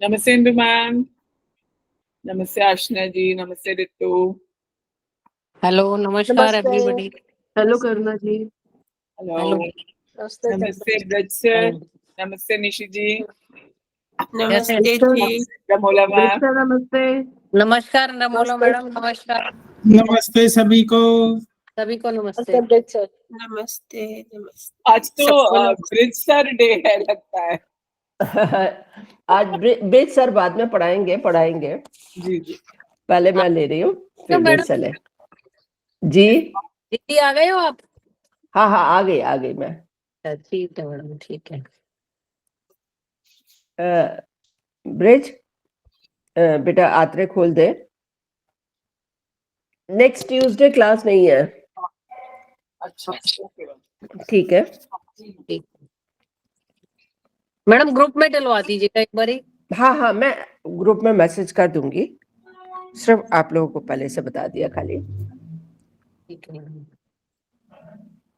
नमस्ते इंदु मैम, नमस्ते आशना जी, नमस्ते रितु। हेलो, नमस्कार नमस्ते। एवरीबॉडी। हेलो करुणा जी। हेलो। हेलो, नमस्ते ब्रज सर, नमस्ते निशी जी, नमस्ते जी। नमस्ते रमोला मैम, नमस्ते। नमस्कार नमोला मैडम, नमस्कार नमस्ते सभी को। सभी को नमस्ते। नमस्ते। नमस्ते। आज तो ब्रिज सर डे है लगता है। आज ब्रिज सर बाद में पढ़ाएंगे। जी जी, पहले मैं ले रही हूँ, फिर ब्रिज सर ले। जी दीदी आ गए हो आप? हाँ आ गई मैं। ठीक है मैडम, ठीक है। ब्रिज बेटा आत्रे खोल दे। नेक्स्ट ट्यूसडे क्लास नहीं है। अच्छा ठीक है ठीक। मैडम ग्रुप में डलवा दीजिएगा एक बारी। हाँ मैं ग्रुप में मैसेज कर दूंगी, सिर्फ आप लोगों को पहले से बता दिया खाली। ठीक है मैडम।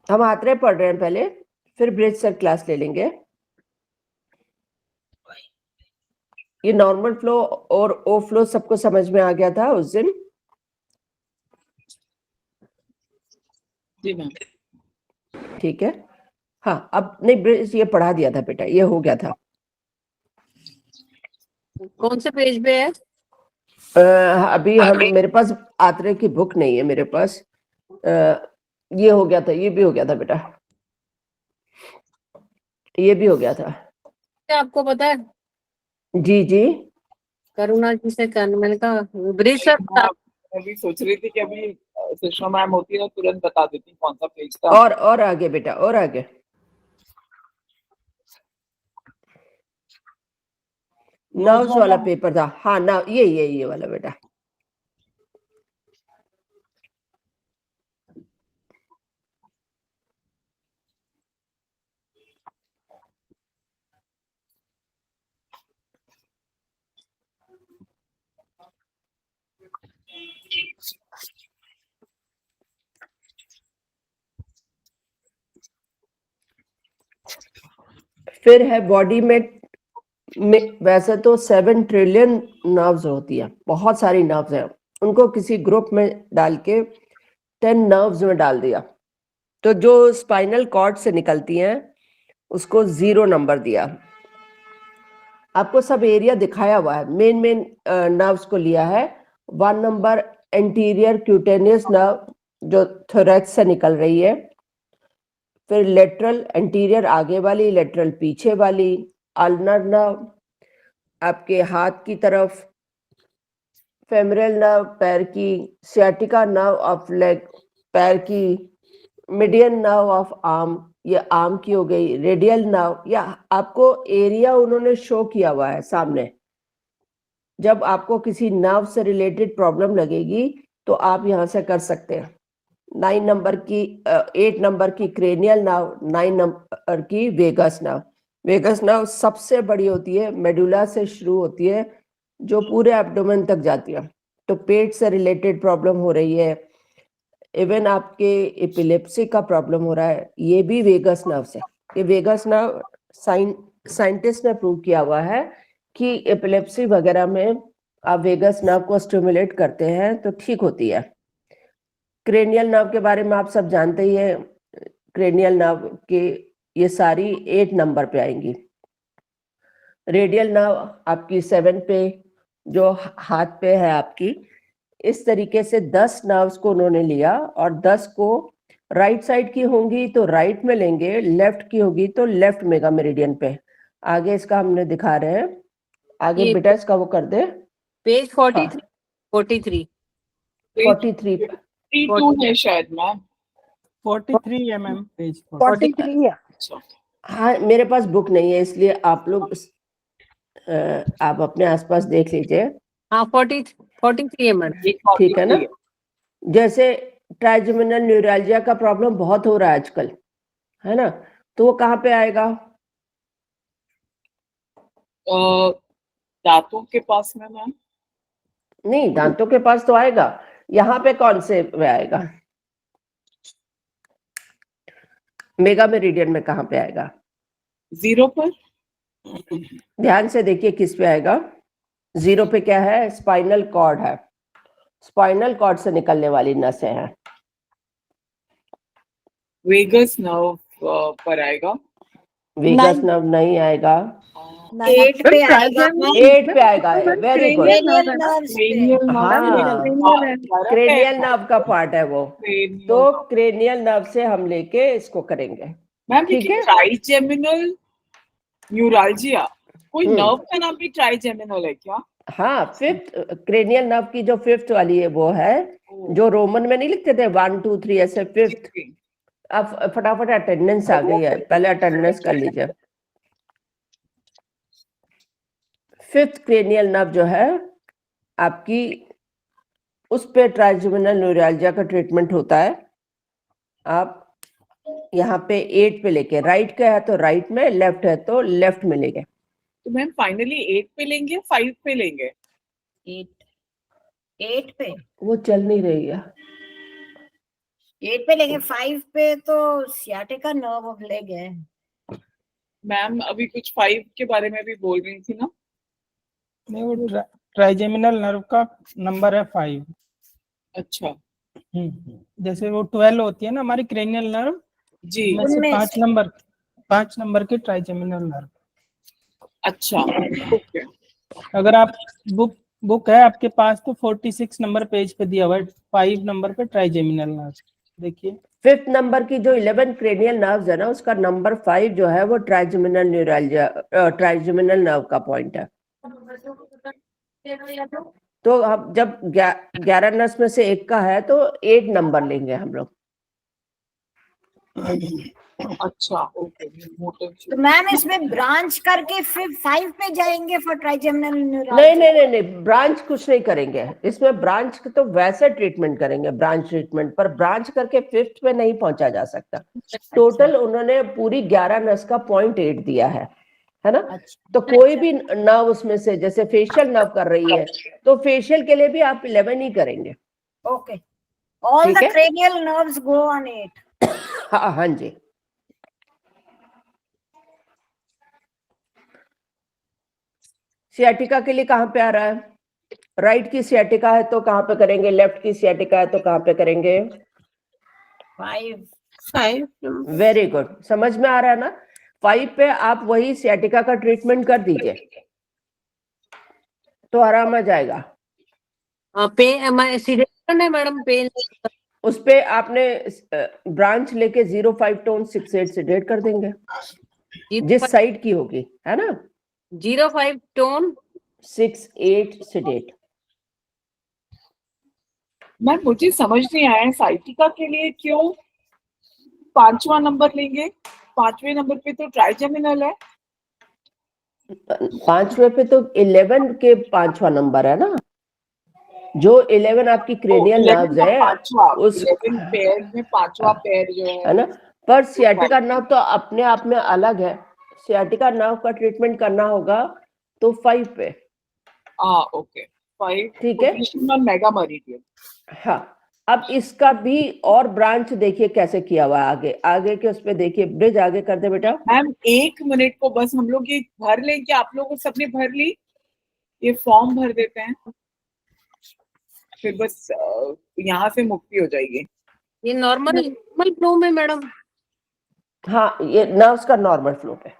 हम आत्रे पढ़ रहे हैं पहले, फिर ब्रिज सर क्लास ले लेंगे। ये नॉर्मल फ्लो और ओ फ्लो सबको समझ में आ गया था उस दिन? जी मैम। ठीक है। हाँ अब नहीं, ब्रिज ये पढ़ा दिया था बेटा, ये हो गया था। कौन से पेज पे है? अभी मेरे पास आत्रे की बुक नहीं है मेरे पास। ये हो गया था, ये भी हो गया था बेटा, ये भी हो गया था। क्या आपको पता है? जी करुणा जी से करने, मैंने कहा ब्रिज सर मैं अभी सोच रही थी कि अभी सुषमा मैम होती है तो तुरंत बता देती कौन सा पेज था। और आगे बेटा, और आगे नर्व्स वाला पेपर था। हाँ ना, ये वाला बेटा। फिर है बॉडी में वैसे तो 7 ट्रिलियन नर्व्स होती है, बहुत सारी नर्व्स हैं, उनको किसी ग्रुप में डाल के 10 नर्व्स में डाल दिया, तो जो स्पाइनल कॉर्ड से निकलती हैं उसको 0 नंबर दिया। आपको सब एरिया दिखाया हुआ है, मेन नर्व्स को लिया है। 1 नंबर एंटीरियर क्यूटेनियस नर्व जो थोरैक्स से निकल रही है, फिर लेटरल एंटीरियर आगे वाली, लेटरल पीछे वाली, अल्नर नर्व आपके हाथ की तरफ, फेमरल नर्व पैर की, सियाटिका नर्व ऑफ लेग पैर की, मीडियन नर्व ऑफ आर्म, ये आर्म की हो गई, रेडियल नर्व, या आपको एरिया उन्होंने शो किया हुआ है सामने। जब आपको किसी नर्व से रिलेटेड प्रॉब्लम लगेगी तो आप यहाँ से कर सकते हैं। 8 नंबर की क्रेनियल नर्व, 9 नंबर की वेगस नर्व। वेगस नर्व सबसे बड़ी होती है, मेडुला से शुरू होती है, जो पूरे एब्डोमेन तक जाती है। तो पेट से रिलेटेड प्रॉब्लम हो रही है, इवन आपके एपिलेप्सी का प्रॉब्लम हो रहा है, ये भी वेगस नर्व से। ये वेगस नर्व साइंटिस्ट ने प्रूव किया हुआ है कि एपिलेप्सी वगैरह में आप वेगस नर्व को स्टिमुलेट करते हैं तो ठीक होती है। क्रेनियल नर्व के बारे में आप सब जानते ही हैं। क्रेनियल नर्व के ये सारी 8 नंबर पे आएंगी। रेडियल नर्व आपकी 7 पे, जो हाथ पे है आपकी। इस तरीके से 10 नर्व्स को उन्होंने लिया, और 10 को राइट साइड की होंगी तो राइट में लेंगे, लेफ्ट की होगी तो लेफ्ट मेगा मेरिडियन पे। आगे इसका हमने दिखा रहे हैं, आगे बेटा इसका वो कर दे। पेज 43 43 42 है शायद मैम। 43 है मैम, पेज 43 है। हाँ मेरे पास बुक नहीं है, इसलिए आप लोग आप अपने आसपास देख लीजिए। हाँ 43 है मैडम। ठीक है ना। जैसे ट्राइजेमिनल न्यूरैल्जिया का प्रॉब्लम बहुत हो रहा है आजकल, है ना, तो वो कहाँ पे आएगा? दांतों के पास में मैम। नहीं, दांतों के पास तो आएगा, यहाँ पे कौन से में आएगा? मेगा मेरिडियन में कहाँ पे आएगा? 0 पर। ध्यान से देखिए किस पे आएगा। 0 पे क्या है? स्पाइनल कॉर्ड है। स्पाइनल कॉर्ड से निकलने वाली नसें हैं। वेगस नर्व पर आएगा। वेगस नर्व नहीं आएगा। 8 पे आएगा। 8 पे आएगा। Very good. क्रेनियल नर्व्स पे। क्रेनियल हाँ, क्रेनियल नर्व का पार्ट है वो। तो तो क्रेनियल नर्व से हम लेके इसको करेंगे। मैम ठीक देखिए है। ट्राइजेमिनल न्यूरालजिया, कोई हम्म। नर्व का नाम भी ट्राइजेमिनल है क्या? हाँ, फिफ्थ क्रेनियल नर्व की जो फिफ्थ वाली है वो है, जो रोमन में नहीं लिखते थे 1 2 3 ऐसे फिफ्थ। अब फटाफट अटेंडेंस आ गई है, पहले अटेंडेंस कर लीजिए। फिफ्थ क्रेनियल नर्व जो है आपकी, उस पे ट्राइजेमिनल न्यूरालजिया का ट्रीटमेंट होता है। आप यहाँ पे 8 पे लेके, राइट का है तो राइट में, लेफ्ट है तो लेफ्ट में लेंगे। तो मैम फाइनली 8 पे लेंगे, 5 पे लेंगे? 8 पे, वो चल नहीं रही है। 8 पे लेंगे। 5 पे तो सियाटिका नर्व ऑफ लेग है। मैम अभी कुछ 5 के बारे में भी बोल रही थी ना? नहीं, वो ट्राइजेमिनल नर्व का नंबर है 5। अच्छा जैसे वो 12 होती है ना हमारी क्रेनियल नर्व, जी। में से उनमें 5 नंबर के ट्राइजेमिनल नर्व। अच्छा ओके। अगर आप बुक है आपके पास तो 46 नंबर पेज पे दिया हुआ है 5 नंबर पे ट्राइजेमिनल नर्व। देखिए फिफ्थ नंबर की जो 11 क्रेनियल नर्व्स है ना, उसका नंबर 5 जो है वो ट्राइजेमिनल न्यूरालजिया, ट्राइजेमिनल नर्व का पॉइंट है। तो हम जब 11 नर्व्स में से एक का है तो 8 नंबर लेंगे हम लोग। अच्छा ओके। तो मैम इसमें ब्रांच करके फिर 5 पे जाएंगे फॉर ट्राइजेमिनल नहीं न्यूरालजिया। नहीं नहीं नहीं, ब्रांच कुछ नहीं करेंगे इसमें। ब्रांच तो वैसे ट्रीटमेंट करेंगे, ब्रांच ट्रीटमेंट, पर ब्रांच करके फिफ्थ पे नहीं पहुंचा जा सकता। टोटल उन्होंने पूरी 11 नर्व्स का 0.8 दिया है ना। तो कोई भी नर्व उसमें से, जैसे फेशियल नर्व कर रही है तो फेशियल के लिए भी आप 11 ही करेंगे। ओके, ऑल ठीक द है। Cranial nerves go on 8। हाँ हाँ जी। सियाटिका के लिए कहाँ पे आ रहा है? राइट की सियाटिका है तो कहाँ पे करेंगे, लेफ्ट की सियाटिका है तो कहाँ पे करेंगे? 5 वेरी गुड, समझ में आ रहा है ना। 5 पे आप वही सियाटिका का ट्रीटमेंट कर दीजिए तो आराम आ जाएगा। पेन है मैडम, पेन उस पे आपने ब्रांच लेके 0.5 टोन 6/8 से डेट कर देंगे, जिस साइड की होगी, है ना। 0.5 टोन 6/8 से डेट। मैम मुझे समझ नहीं आया साइटिका के लिए क्यों 5वां नंबर लेंगे? 5वें नंबर पे तो ट्राइजेमिनल है। 5वें पे तो 11 के 5वां नंबर है ना, जो 11 आपकी क्रेनियल नर्व्स है उस 11 पेयर में 5वां पेयर जो है ना। पर सियाटिका नर्व तो अपने आप में अलग है। सियाटिका नर्व का ट्रीटमेंट करना होगा तो 5 पे। हाँ ओके 5 ठीक है। Position on mega meridian. हाँ, अब इसका भी और ब्रांच देखिए कैसे किया हुआ है। आगे आगे के उस पे देखिए, ब्रिज आगे कर दे बेटा। मैम 1 मिनट को बस हम लोग ये भर लें कि आप लोगों सबने भर ली? ये फॉर्म भर देते हैं फिर बस यहाँ से मुक्ति हो जाएगी। ये नॉर्मल फ्लो में मैडम। हाँ, ये नर्व्स का नॉर्मल फ्लो पे।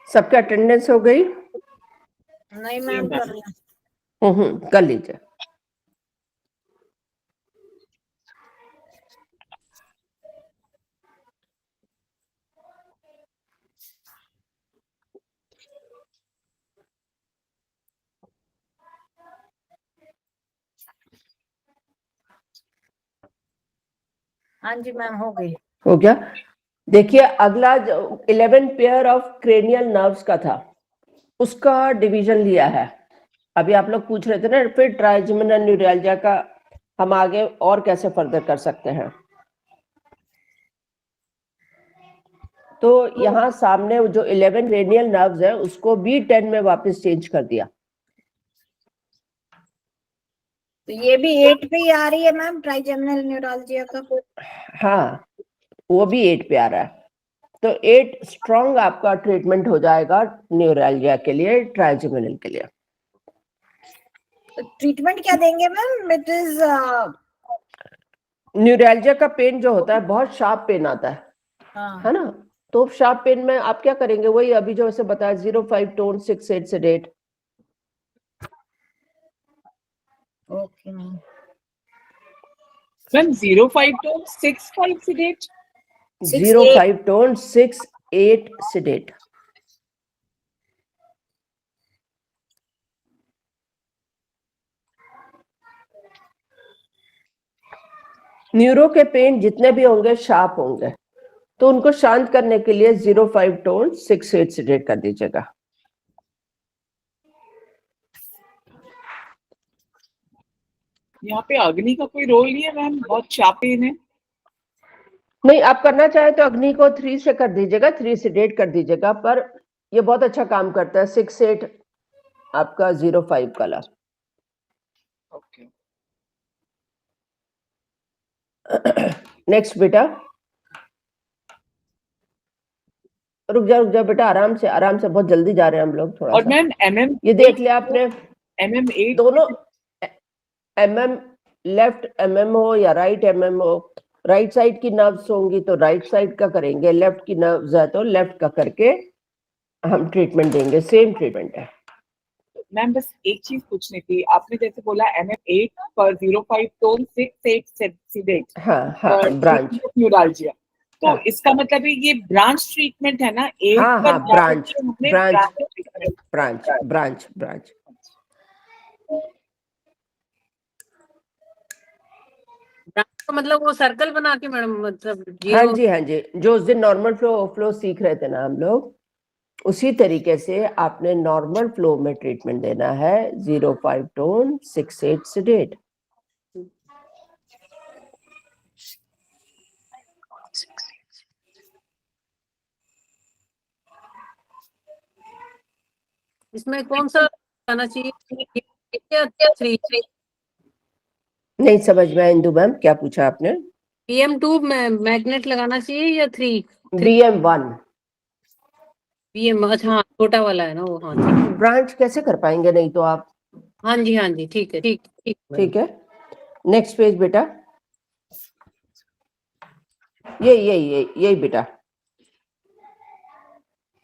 सबका अटेंडेंस हो गई? नहीं मैम कर रही हूँ। कर लीजिए। हाँ जी मैम हो गई। हो गया। देखिए अगला जो 11 पेयर ऑफ क्रेनियल नर्व्स का था, उसका डिवीजन लिया है। अभी आप लोग पूछ रहे थे ना फिर ट्राइजेमिनल न्यूरालजिया का हम आगे और कैसे फर्दर कर सकते हैं। तो यहाँ सामने जो 11 क्रेनियल नर्व्स है उसको भी 10 में वापस चेंज कर दिया। तो ये भी 8 पे ही आ रही है मैम, ट्राइजेमिनल न्यूरॉलजिया का। हाँ, वो भी 8 पे आ रहा है। तो 8 स्ट्रॉन्ग आपका ट्रीटमेंट हो जाएगा न्यूरैल्जिया के लिए, ट्राइजेमिनल के लिए। ट्रीटमेंट क्या देंगे मैम? इट इज न्यूरैल्जिया का पेन जो होता है बहुत शार्प पेन आता है ना? तो शार्प पेन में आप क्या करेंगे? वही अभी जो ऐसे बताया 05 tone 6-8 sedate. Okay ma'am. Ma'am 05 to 65 sedate 05 tone 6-8 sedate. Neuro के पेन जितने भी होंगे शार्प होंगे, तो उनको शांत करने के लिए 05 टोन 6-8 सेडेट कर दीजिएगा। यहाँ पे अग्नि का कोई रोल नहीं है मैम, बहुत शार्प पेन है। नहीं, आप करना चाहे तो अग्नि को 3 से कर दीजिएगा, 3 सेडेट कर दीजिएगा, पर ये बहुत अच्छा काम करता है 6-8 आपका 05 वाला। ओके नेक्स्ट बेटा, रुक जा बेटा, आराम से, बहुत जल्दी जा रहे हैं हम लोग थोड़ा और सा। मैम MM ये देख लिया आपने, MM8 दोनों MM, लेफ्ट MM हो या राइट MM हो, राइट साइड की नर्व्स होंगी तो राइट साइड का करेंगे, लेफ्ट की नर्व्स है तो लेफ्ट का करके हम ट्रीटमेंट देंगे, सेम ट्रीटमेंट है। मैम बस एक चीज पूछनी थी, आपने जैसे बोला MM8 पर 05 टोन 6-8 sedate हाँ ब्रांच न्यूरॉलजिया, तो हाँ। इसका मतलब है ये ब्रांच ट्रीटमेंट है ना? एक हाँ पर ब्रांच हमने branch treatment। Branch branch branch. तो मतलब वो सर्कल बना के मैडम, मतलब हाँ 0। जी, जो उस दिन नॉर्मल फ्लो सीख रहे थे ना हम लोग, उसी तरीके से आपने नॉर्मल फ्लो में ट्रीटमेंट देना है, 05 टोन 6-8 सेडेट। इसमें कौन सा आना चाहिए, 3? नहीं समझ में, इंदु मैम क्या पूछा आपने? PM2 मैग्नेट लगाना चाहिए या 3? BM1 PM, अच्छा हाँ, छोटा वाला है ना वो। हाँ ठीक, ब्रांच कैसे कर पाएंगे नहीं तो आप? हाँ जी, ठीक है, ठीक है, नेक्स्ट पेज बेटा। यही बेटा,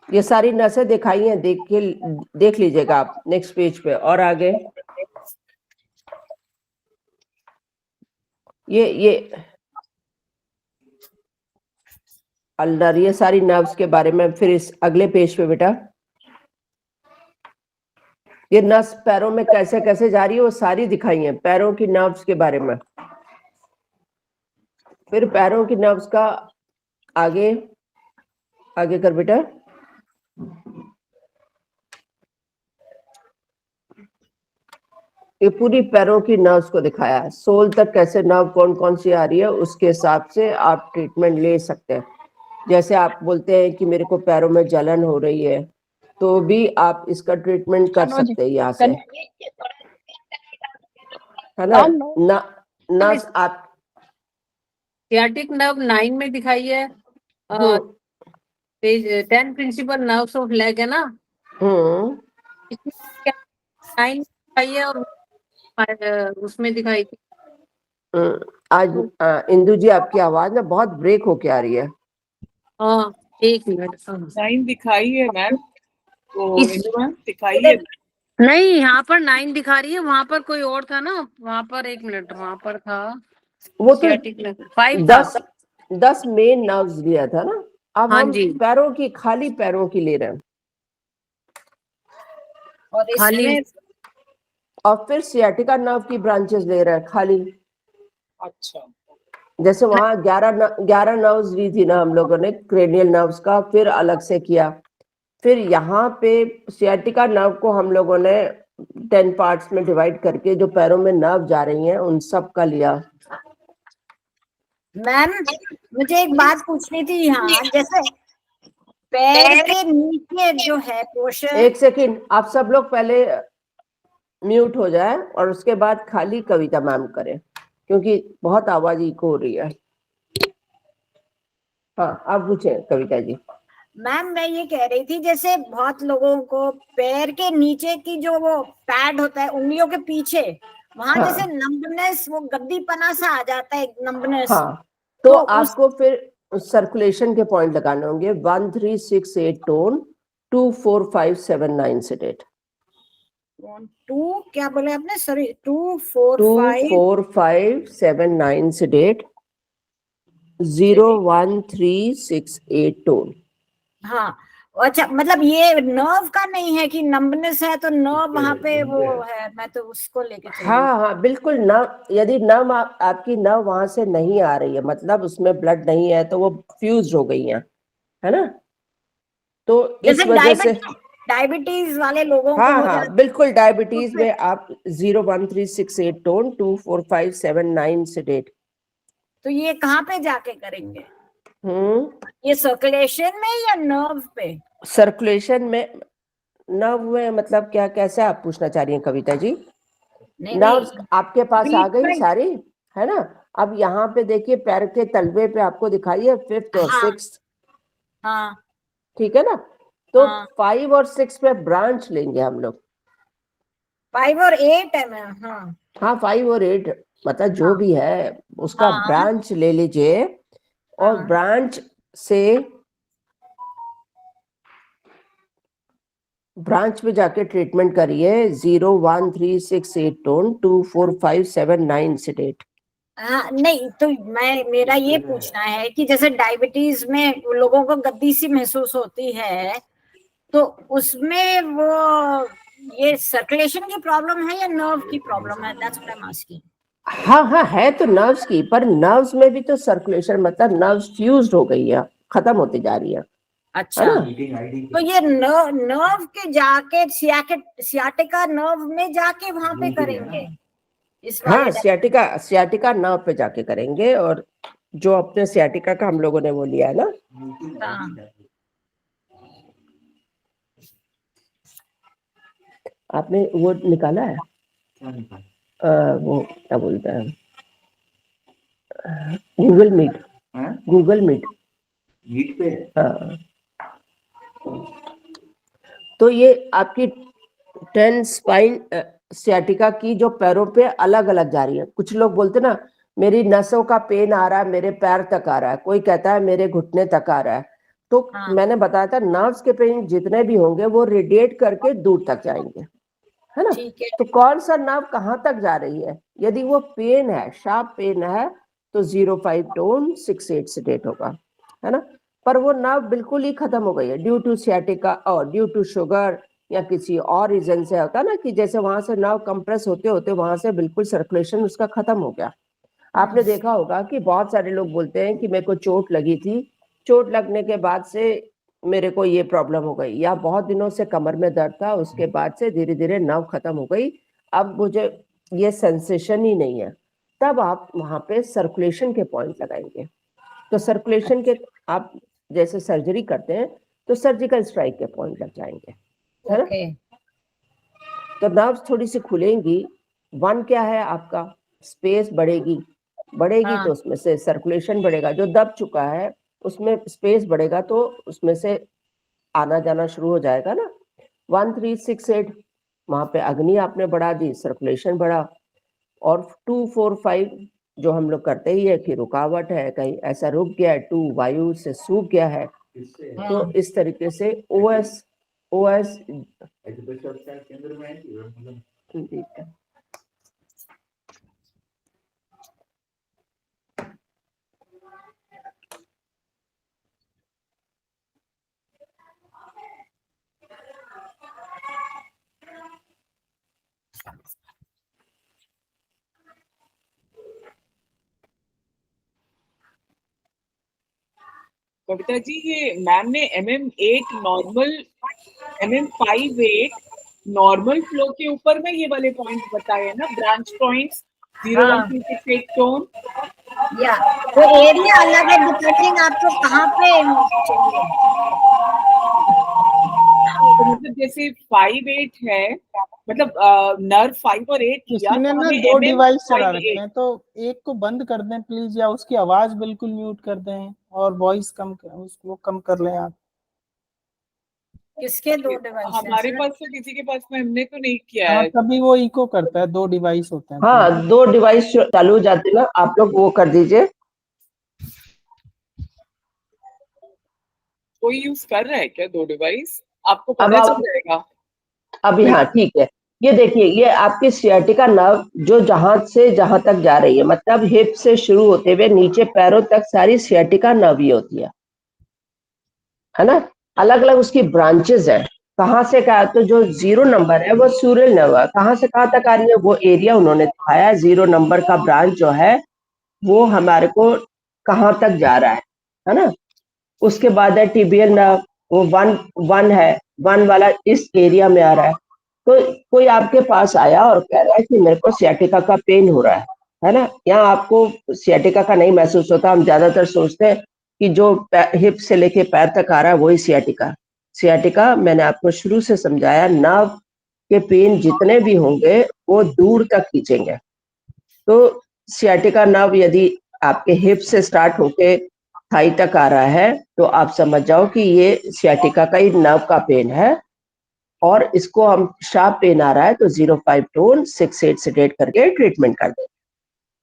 ये सारी नसें दिखाई हैं, देख लीजिएगा आप नेक्स्ट पेज पे। और आगे ये अल्डर, ये सारी नर्व्स के बारे में। फिर इस अगले पेज पे बेटा, ये नस पैरों में कैसे कैसे जा रही है वो सारी दिखाई है, पैरों की नर्व्स के बारे में। फिर पैरों की नर्व्स का आगे कर बेटा। ये पूरी पैरों की नर्व्स को दिखाया है, सोल तक कैसे नर्व कौन कौन सी आ रही है, उसके हिसाब से आप ट्रीटमेंट ले सकते हैं। जैसे आप बोलते हैं कि मेरे को पैरों में जलन हो रही है, तो भी आप इसका ट्रीटमेंट कर सकते हैं यहाँ से, है ना? नस आप सियाटिक नर्व 9 में दिखाई है, page 10 principal nerves of leg है ना, इसमें 9 दिखाई है और उसमें दिखाई थी। आज इंदु जी आपकी आवाज ना बहुत ब्रेक होके आ रही है। हाँ, एक मिनट। 9 दिखाई है मैम, तो इस- इंदु मैम दिखाई है। नहीं, यहाँ पर 9 दिखा रही है, वहां पर कोई और था ना, वहां पर 1 मिनट, वहां पर था वो तो सियाटिक नर्व 5 था। 10 मेन नर्व्स दिया था ना, अब हाँ हम जी, पैरों की, खाली पैरों की ले रहे हैं। और खाली इसमें और फिर सियाटिका नर्व की ब्रांचेस ले रहे हैं खाली। अच्छा, जैसे वहां 11 नर्व्स ली थी ना हम लोगों ने, क्रेनियल नर्व्स का फिर अलग से किया। फिर यहाँ पे सियाटिका नर्व को हम लोगों ने 10 पार्ट्स में डिवाइड करके जो पैरों में नर्व जा रही हैं उन सब का लिया। मैम मुझे एक बात पूछनी थी, यहाँ जैसे पैर के नीचे जो है पोर्शन। एक सेकंड, आप सब लोग पहले म्यूट हो जाए और उसके बाद खाली कविता मैम करें, क्योंकि बहुत आवाज इको हो रही है। हाँ, आप पूछे कविता जी। मैम मैं ये कह रही थी, जैसे बहुत लोगों को पैर के नीचे की जो वो पैड होता है उंगलियों के पीछे, वहां हाँ। जैसे नंबनेस, वो गद्दीपना सा आ जाता है, नंबनेस। हाँ, तो उस आपको फिर सर्कुलेशन के पॉइंट लगाने होंगे। 1 3 6 8 टोन, 2 4 5 7 9 सेडेट। 2 क्या बोले आपने, सॉरी, 2 4 2 5 4 5 7 9 सेडेट, 0 1 3 6 8 टोन। हाँ, अच्छा, मतलब ये नर्व का नहीं है कि नंबनेस है तो नर्व वहां पे वो है, मैं तो उसको लेके चल रही हूँ। हाँ हाँ बिल्कुल। नर्व, यदि नर्व आपकी नर्व वहां से नहीं आ रही है, मतलब उसमें ब्लड नहीं है, तो वो फ्यूज हो गई है ना, तो इस जैसे वजह से। डायबिटीज वाले लोगों को हाँ हो हाँ जाता बिल्कुल, है, डायबिटीज में आप 0 1 3 6 8 टोन, 2 4 5 7 9 सेडेट। तो ये कहाँ पे जाके करेंगे, हम्म, ये सर्कुलेशन में या नर्व पे? सर्कुलेशन में, नर्व में, मतलब क्या, कैसे आप पूछना चाह रही हैं कविता जी? नहीं नर्व्स नहीं, आपके पास आ गई ट्रीटमेंट। सारी, है ना। अब यहाँ पे देखिए, पैर के तलवे पे आपको दिखाई है 5th और हाँ 6th, हाँ ठीक है ना। तो हाँ, 5 और 6 पे ब्रांच लेंगे हम लोग। 5 और 8 है मैम। हाँ हाँ, 5 और 8, मतलब जो हाँ भी है उसका हाँ ब्रांच ले लीजिए, और हाँ, ब्रांच से, ब्रांच में जाके ट्रीटमेंट करिए। 0 1 3 6 8 टोन, 2 4 5 7 9 सेडेट। हाँ, नहीं तो मेरा ये पूछना है कि जैसे डायबिटीज में लोगों को गद्दी सी महसूस होती है, तो उसमें वो ये सर्कुलेशन की प्रॉब्लम है या नर्व की प्रॉब्लम है? That's what I am asking. हाँ हाँ, है तो नर्व्स की, पर नर्व्स में भी तो सर्कुलेशन, मतलब नर्व्स फ्यूज हो गई है, खत्म होती जा रही है अच्छा, ना। तो ये नर्व के जाके सियाटिका नर्व में जाके वहां पे करेंगे इस वाले हाँ, सियाटिका, सियाटिका नर्व पे जाके करेंगे, और जो अपने सियाटिका का हम लोगों ने वो लिया है ना। हाँ, आपने वो निकाला है, वो क्या बोलते हैं, गूगल मीट, गूगल मीट पे। हाँ, तो ये आपकी 10 स्पाइन सियाटिका की जो पैरों पे अलग अलग जा रही है। कुछ लोग बोलते ना, मेरी नसों का पेन आ रहा है, मेरे पैर तक आ रहा है, कोई कहता है मेरे घुटने तक आ रहा है। तो हाँ, मैंने बताया था, नर्व्स के पेन जितने भी होंगे वो रेडिएट करके दूर तक जाएंगे, है ना। ठीक है। तो कौन सा नर्व कहाँ तक जा रही है, यदि वो पेन है, शार्प पेन है, तो 0 5 टोन 6 8 सेडेट होगा, है ना। पर वो नर्व बिल्कुल ही खत्म हो गई है ड्यू टू सियाटिका और ड्यू टू शुगर या किसी और रीजन से। होता ना कि जैसे वहां से नर्व कंप्रेस होते होते वहां से बिल्कुल सर्कुलेशन उसका खत्म हो गया। आपने देखा होगा कि बहुत सारे लोग बोलते हैं कि मेरे को चोट लगी थी, चोट लगने के बाद से मेरे को ये प्रॉब्लम हो गई, या बहुत दिनों से कमर में दर्द था, उसके बाद से धीरे धीरे नर्व खत्म हो गई, अब मुझे ये सेंसेशन ही नहीं है। तब आप वहां पे सर्कुलेशन के पॉइंट लगाएंगे। तो सर्कुलेशन के, आप जैसे सर्जरी करते हैं तो सर्जिकल स्ट्राइक के पॉइंट लग जाएंगे, है ना। ओके, तो नर्व्स थोड़ी सी खुलेंगी। 1 क्या है आपका, स्पेस बढ़ेगी, बढ़ेगी हाँ तो उसमें से सर्कुलेशन बढ़ेगा। जो दब चुका है उसमें स्पेस बढ़ेगा, तो उसमें से आना जाना शुरू हो जाएगा ना। 1 3 6 8 वहां पे अग्नि आपने बढ़ा दी, सर्कुलेशन बढ़ा। और 2 4 5 जो हम लोग करते ही है कि रुकावट है, कहीं ऐसा रुक गया है, 2 वायु से सूख गया है, तो हाँ, इस तरीके से ओएस ओएस कविता जी, ये मैम ने MM8 normal, MM5 8 normal flow के ऊपर में ये वाले पॉइंट्स बताए हैं ना, ब्रांच पॉइंट्स 0 1 हाँ, 3 6 8 टोन। या तो एरिया अलग है डिपेंडिंग आपको कहाँ पे चाहिए। मतलब जैसे 5-8 है, मतलब नर्व 5 और 8 किसी या ने तो ना हमें 2 MM डिवाइस चला 5-8। रखे हैं, तो एक को बंद कर दें प्लीज, या उसकी आवाज बिल्कुल म्यूट कर दें और वॉइस उसको कम कर लें आप। किसके 2 डिवाइस हैं हमारे सर? पास तो किसी के पास में हमने तो नहीं किया हाँ, है। तभी वो इको करता है, 2 डिवाइस होते हैं तो। हाँ, 2 डिवाइस चालू हो जाते ना, आप लोग वो कर दीजिए। कोई यूज कर रहा है क्या 2 डिवाइस? आपको अब पता आप चल जाएगा। अभी, हाँ ठीक है, ये देखिए, ये आपकी सियाटिका नर्व जो जहां से जहां तक जा रही है, मतलब हिप से शुरू होते हुए नीचे पैरों तक सारी सियाटिका नर्व ही होती है ना। अलग अलग उसकी ब्रांचेस है। कहाँ से कहा, तो जो 0 नंबर है वो सूर्य नर्व है, कहाँ से कहाँ तक आ रही है वो एरिया उन्होंने दिखाया। 0 नंबर का ब्रांच जो है वो हमारे को कहाँ तक जा रहा है ना। उसके बाद है टिबियल नर्व, वो 1 है, 1 वाला इस एरिया में आ रहा है। तो कोई आपके पास आया और कह रहा है कि मेरे को सियाटिका का पेन हो रहा है ना। यहाँ आपको सियाटिका का नहीं महसूस होता, हम ज्यादातर सोचते हैं कि जो हिप से लेके पैर तक आ रहा है वही सियाटिका। सियाटिका मैंने आपको शुरू से समझाया, नर्व के पेन जितने भी होंगे वो दूर तक खींचेंगे। तो सियाटिका नर्व यदि आपके हिप से स्टार्ट होके थाई तक आ रहा है तो आप समझ जाओ कि ये सियाटिका का ही नर्व का पेन है। और इसको हम शार्प पेन आ रहा है तो 05 टोन 68 सेडेट करके ट्रीटमेंट कर दें।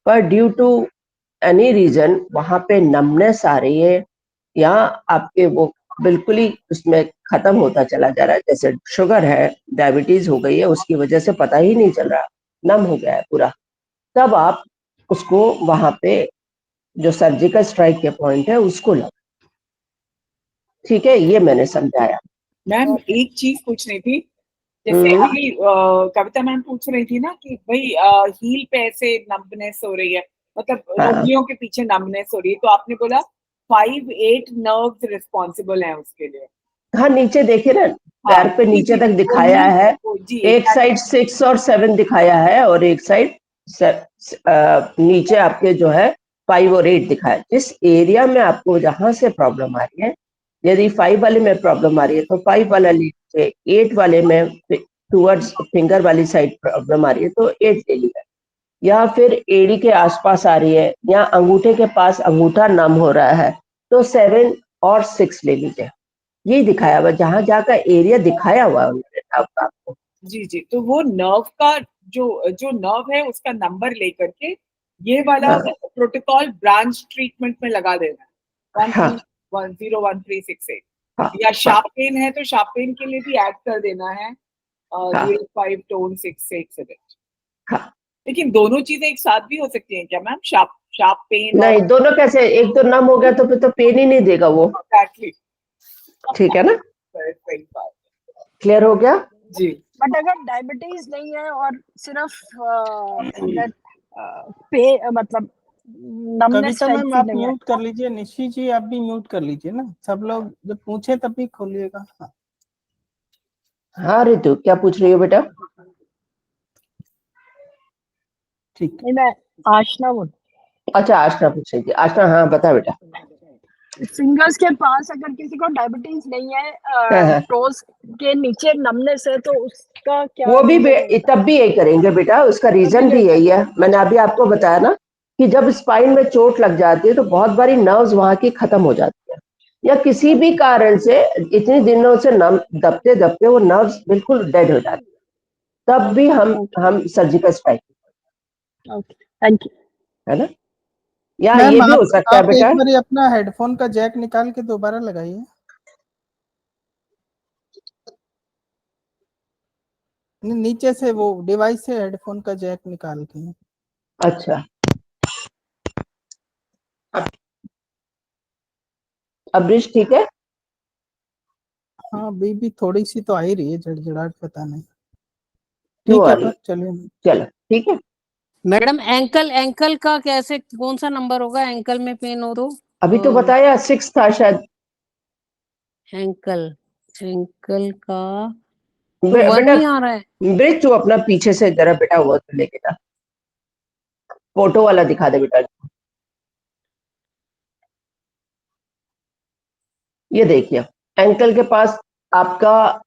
पर ड्यू टू एनी रीजन वहां पे नमनेस आ रही है, या आपके वो बिल्कुल ही उसमें खत्म होता चला जा रहा है, जैसे शुगर है, डायबिटीज हो गई है, उसकी वजह से पता ही नहीं चल रहा, नम हो गया है पूरा, तब आप उसको वहां पे जो सर्जिकल स्ट्राइक के पॉइंट है उसको लगा। ठीक है, ये मैंने समझाया। मैम एक चीज पूछनी थी, जैसे अभी कविता मैम पूछ रही थी ना कि भाई हील पे ऐसे नंबनेस हो रही है, मतलब हाँ। उंगलियों के पीछे नंबनेस हो रही है, तो आपने बोला 5-8 नर्व्स रिस्पॉन्सिबल हैं उसके लिए। हाँ, नीचे देखिए ना, हाँ पैर पे जी नीचे जी, तक वो दिखाया नील है। जी एक साइड 6 और 7 दिखाया है और एक साइड नीचे आपके जो है 5 और 8 दिखाया। जिस एरिया में आपको जहां से प्रॉब्लम आ रही है, यदि 5 वाले में प्रॉब्लम आ रही है तो 5 वाला लीजिए, 8 वाले में टूवर्ड्स फिंगर वाली साइड प्रॉब्लम आ रही है तो 8 ले लीजिए, या फिर एड़ी के आसपास आ रही है या अंगूठे के पास अंगूठा नम हो रहा है तो 7 और 6 ले लीजिए। यही दिखाया हुआ, जहां जहां का एरिया दिखाया हुआ है उन्होंने आपको। जी जी, तो वो नर्व का जो जो नर्व है उसका नंबर लेकर के ये वाला हाँ, प्रोटोकॉल ब्रांच ट्रीटमेंट में लगा देना है, हाँ, 13101368। हाँ, या हाँ, शार्प पेन है तो शार्प पेन के लिए भी ऐड कर देना है हाँ, 05 टोन 68 से। हाँ। लेकिन दोनों चीजें एक साथ भी हो सकती हैं क्या मैम, शार्प शार्प पेन और नहीं, दोनों कैसे, एक तो नम हो गया तो फिर तो पेन ही नहीं देगा वो। एग्जैक्टली। ठीक है ना, सही बात क्लियर हो गया। जी। बट अगर डायबिटीज नहीं है और सिर्फ दैट पे मतलब नमनेस कविता टाइप मैम आप फीलिंग है, म्यूट कर लीजिए, निशी जी आप भी म्यूट कर लीजिए ना, सब लोग जब पूछे तभी खोलिएगा। हाँ। हाँ रितु, क्या पूछ रही हो बेटा? ठीक। नहीं मैं आशना बोल, अच्छा, आशना पूछ रही थी। आशना, हाँ बता बेटा। फिंगर्स के पास अगर किसी को डायबिटीज नहीं है, हाँ, हाँ। टोज के नीचे नमनेस है तो उसका क्या वो भी रीजन होता तब भी यही करेंगे बेटा, उसका रीजन भी है? यही है। मैंने अभी आपको बताया ना कि जब स्पाइन में चोट लग जाती है तो बहुत बारी नर्व्स वहां की खत्म हो जाती है, या किसी भी कारण से इतने दिनों से नम दबते दबते वो नर्व्स बिल्कुल डेड हो जाती है, तब भी हम surgical strike, okay, thank you. है ना। या ये मैम भी हो सकता है आप बेटा। एक बार अपना हेडफोन का जैक निकाल के दोबारा लगाइए। नीचे से वो डिवाइस से हेडफोन का जैक निकाल के। अच्छा, अब ब्रिज ठीक है? हाँ, अभी भी थोड़ी सी तो आ ही रही है झड़झड़ाहट, पता नहीं। क्यों ठीक आ है, रही? पर चलिए। चलो ठीक है। मैडम एंकल एंकल का कैसे, कौन सा नंबर होगा एंकल में पेन हो तो? अभी तो बताया 6 था शायद। एंकल एंकल का तो 1 बेटा ही आ रहा है। ब्रिज, तू अपना पीछे से जरा बेटा वो तो लेके जा, फोटो वाला दिखा दे बेटा। ये देखिए, एंकल के पास आपका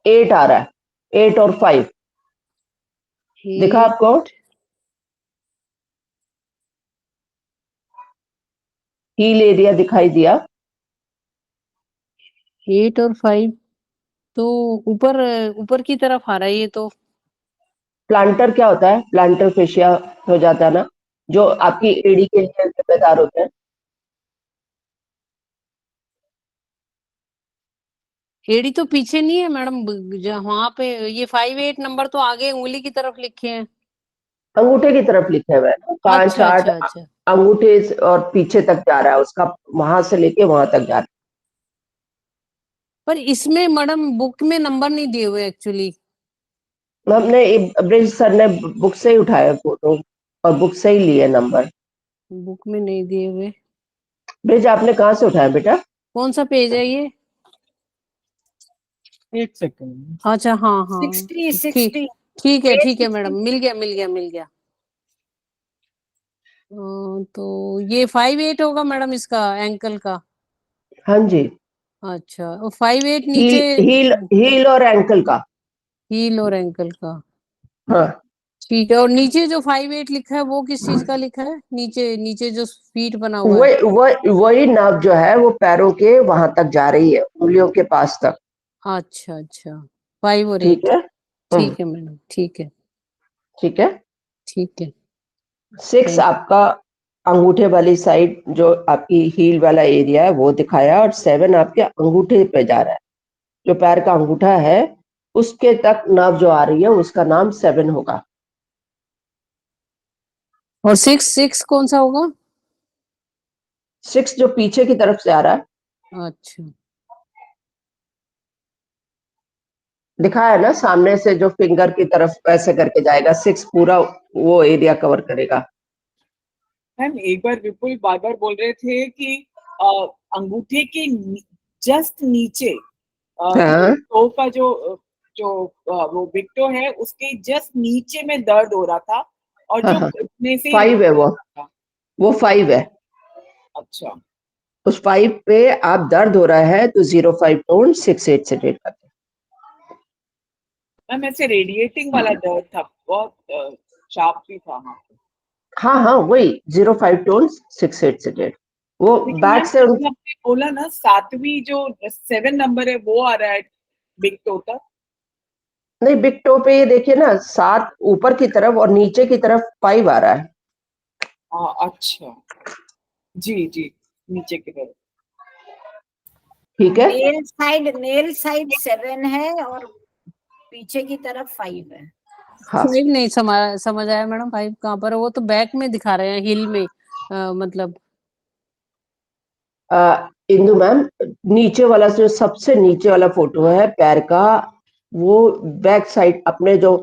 8 आ रहा है, 8 और 5 दिखा आपको? हील एरिया दिखाई दिया? 8 और 5 तो ऊपर ऊपर की तरफ आ रहा है ये तो। प्लांटर क्या होता है? प्लांटर फेशिया हो जाता है ना, जो आपकी एड़ी के लिए जिम्मेदार होते हैं। एड़ी तो पीछे नहीं है मैडम, वहां पे ये 5-8 नंबर तो आगे उंगली की तरफ लिखे हैं। अंगूठे की तरफ लिखे हुए हैं 5, अच्छा 8 अच्छा अच्छा। अंगूठे और पीछे तक जा रहा है उसका, वहां से लेके वहां तक जा रहा है। पर इसमें मैडम बुक में नंबर नहीं दिए हुए एक्चुअली। हमने ब्रिज सर ने बुक से ही उठाया फोटो और बुक से ही लिए नंबर। बुक में नहीं दिए हुए। ब्रिज आपने कहाँ से उठाया बेटा? कौन सा पेज है ये? 1 सेकंड। अच्छा हाँ हाँ 60 ठीक 60 ठीक है मैडम, मिल गया। तो ये 5-8 होगा मैडम इसका एंकल का। हाँ जी, अच्छा, और 5-8 हील नीचे हील हील और एंकल का। हील और एंकल का। हाँ ठीक है, और नीचे जो 5-8 लिखा है वो किस चीज का लिखा है? नीचे नीचे जो फीट बना हुआ है। वही नाप जो है वो पैरों के वहां तक जा रही है, उंगलियों के पास तक। अच्छा 5 और ठीक 8। है। ठीक है मैडम, ठीक है ठीक है। ठीक है। 6 आपका अंगूठे वाली साइड जो आपकी हील वाला एरिया है वो दिखाया, और 7 आपके अंगूठे पे जा रहा है, जो पैर का अंगूठा है उसके तक नर्व जो आ रही है उसका नाम 7 होगा। और 6 कौन सा होगा? 6 जो पीछे की तरफ से आ रहा है, अच्छा दिखाया है ना सामने से, जो फिंगर की तरफ ऐसे करके जाएगा, 6 पूरा वो एरिया कवर करेगा। मैम एक बार विपुल बार बार बोल रहे थे कि अंगूठे के जस्ट नीचे हाँ टो का जो वो बिग टो है उसके जस्ट नीचे में दर्द हो रहा था, और हाँ जो हाँ घुटने से 5 है था। वो 5 है। अच्छा उस 5 पे आप दर्द हो रहा है तो 0.5 टोन 6-8 से रेट करते हैं। मैम ऐसे रेडिएटिंग वाला दर्द था, बहुत शार्प भी था। हाँ वही 0.5 टोन 6-8 से रेट, वो लेकिन बैक मैम से। आपने बोला ना 7वीं जो 7 नंबर है वो आ रहा है बिग टो तक। नहीं, बिग टो पे ये देखिए ना, 7 ऊपर की तरफ और नीचे की तरफ 5 आ रहा है। अच्छा जी जी, नीचे की तरफ। ठीक है। नेल साइड 7 है और पीछे की तरफ 5 है। हाँ 5 नहीं समझ आया मैडम, 5 कहाँ पर है? वो तो बैक में दिखा रहे हैं, हिल में मतलब। इंदु मैम, नीचे वाला जो सबसे नीचे वाला फोटो है पैर का, वो बैक साइड अपने जो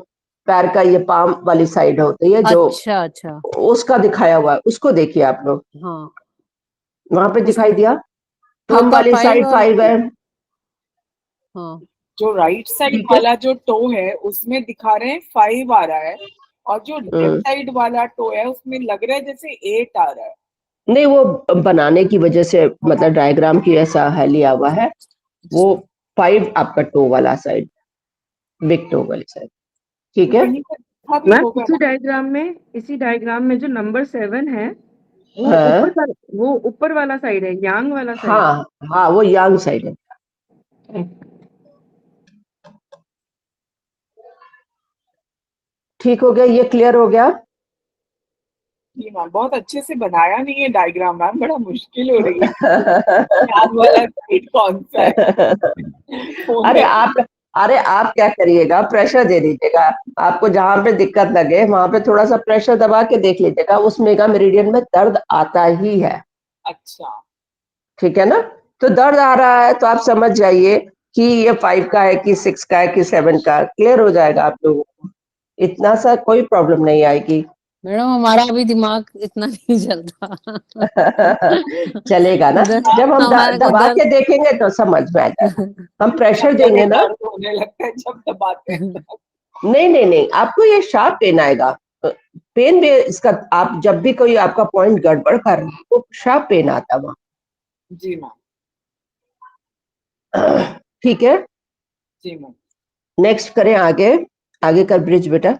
पैर का ये पाम वाली साइड होती है जो, अच्छा उसका दिखाया हुआ है, उसको देखिए आप लोग। हाँ वहां पे उस दिखाई दिया हाँ टोन पर वाली 5 साइड और 5 है। हाँ जो राइट साइड ठीक है। वाला जो टो है उसमें दिखा रहे हैं 5 आ रहा है, और जो लेफ्ट साइड वाला टो है उसमें लग रहा है जैसे 8 आ रहा है। नहीं, वो बनाने की वजह से, मतलब डायग्राम की ऐसा है लिया हुआ है। वो 5 आपका टो वाला साइड, बिग टो वाली साइड। ठीक है कहीं पर लिखा भी मैम होगा इसी डायग्राम में जो नंबर 7 है वो हाँ वो ऊपर वाला साइड है, यांग वाला साइड हाँ हाँ, वो यांग साइड है। है। ठीक हो गया, ये क्लियर हो गया। जी मैम, बहुत अच्छे से बनाया नहीं है डायग्राम मैम, बड़ा मुश्किल हो रही है ध्यान वाला साइड कौन सा है फोन अरे में। आप अरे आप क्या करिएगा, प्रेशर दे दीजिएगा। आपको जहां पे दिक्कत लगे वहां पे थोड़ा सा प्रेशर दबा के देख लीजिएगा, उस मेगा मेरिडियन में दर्द आता ही है। अच्छा ठीक है ना? तो दर्द आ रहा है तो आप समझ जाइए कि ये 5 का है कि 6 का है कि 7 का, क्लियर हो जाएगा आप लोगों को। इतना सा कोई प्रॉब्लम नहीं आएगी। मैडम, हमारा अभी दिमाग इतना नहीं चलता चलेगा ना, जब हम हमारे को दबा दर्द के देखेंगे तो समझ में आ जाएगा। हम प्रेशर जगह देंगे ना। दर्द होने लगता है जब दबाते हैं। नहीं, आपको ये शार्प पेन आएगा। पेन भी इसका, आप जब भी कोई आपका पॉइंट गड़बड़ कर रहा है तो शार्प पेन आता है वहां। जी मैम। ठीक है। जी मैम। नेक्स्ट करें, आगे कर ब्रिज बेटा।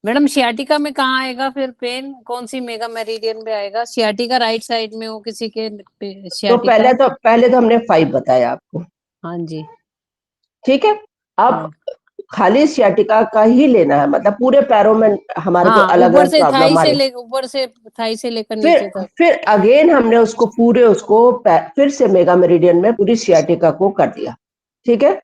मैडम सियाटिका में कहाँ आएगा फिर पेन, कौन सी मेगा मेरिडियन पे आएगा? सियाटिका राइट साइड में हो किसी के तो सियाटिका। पहले तो हमने 5 बताया आपको, हाँ जी। ठीक है। अब हाँ, खाली सियाटिका का ही लेना है, मतलब पूरे पैरों में हमारे को हाँ, अलग ऊपर अलग से प्रॉब्लम आ रही है। ऊपर से थाई से लेकर नीचे तक। फिर अगेन हमने उसको फिर से मेगा मेरिडियन में पूरी सियाटिका को कर दिया, ठीक है।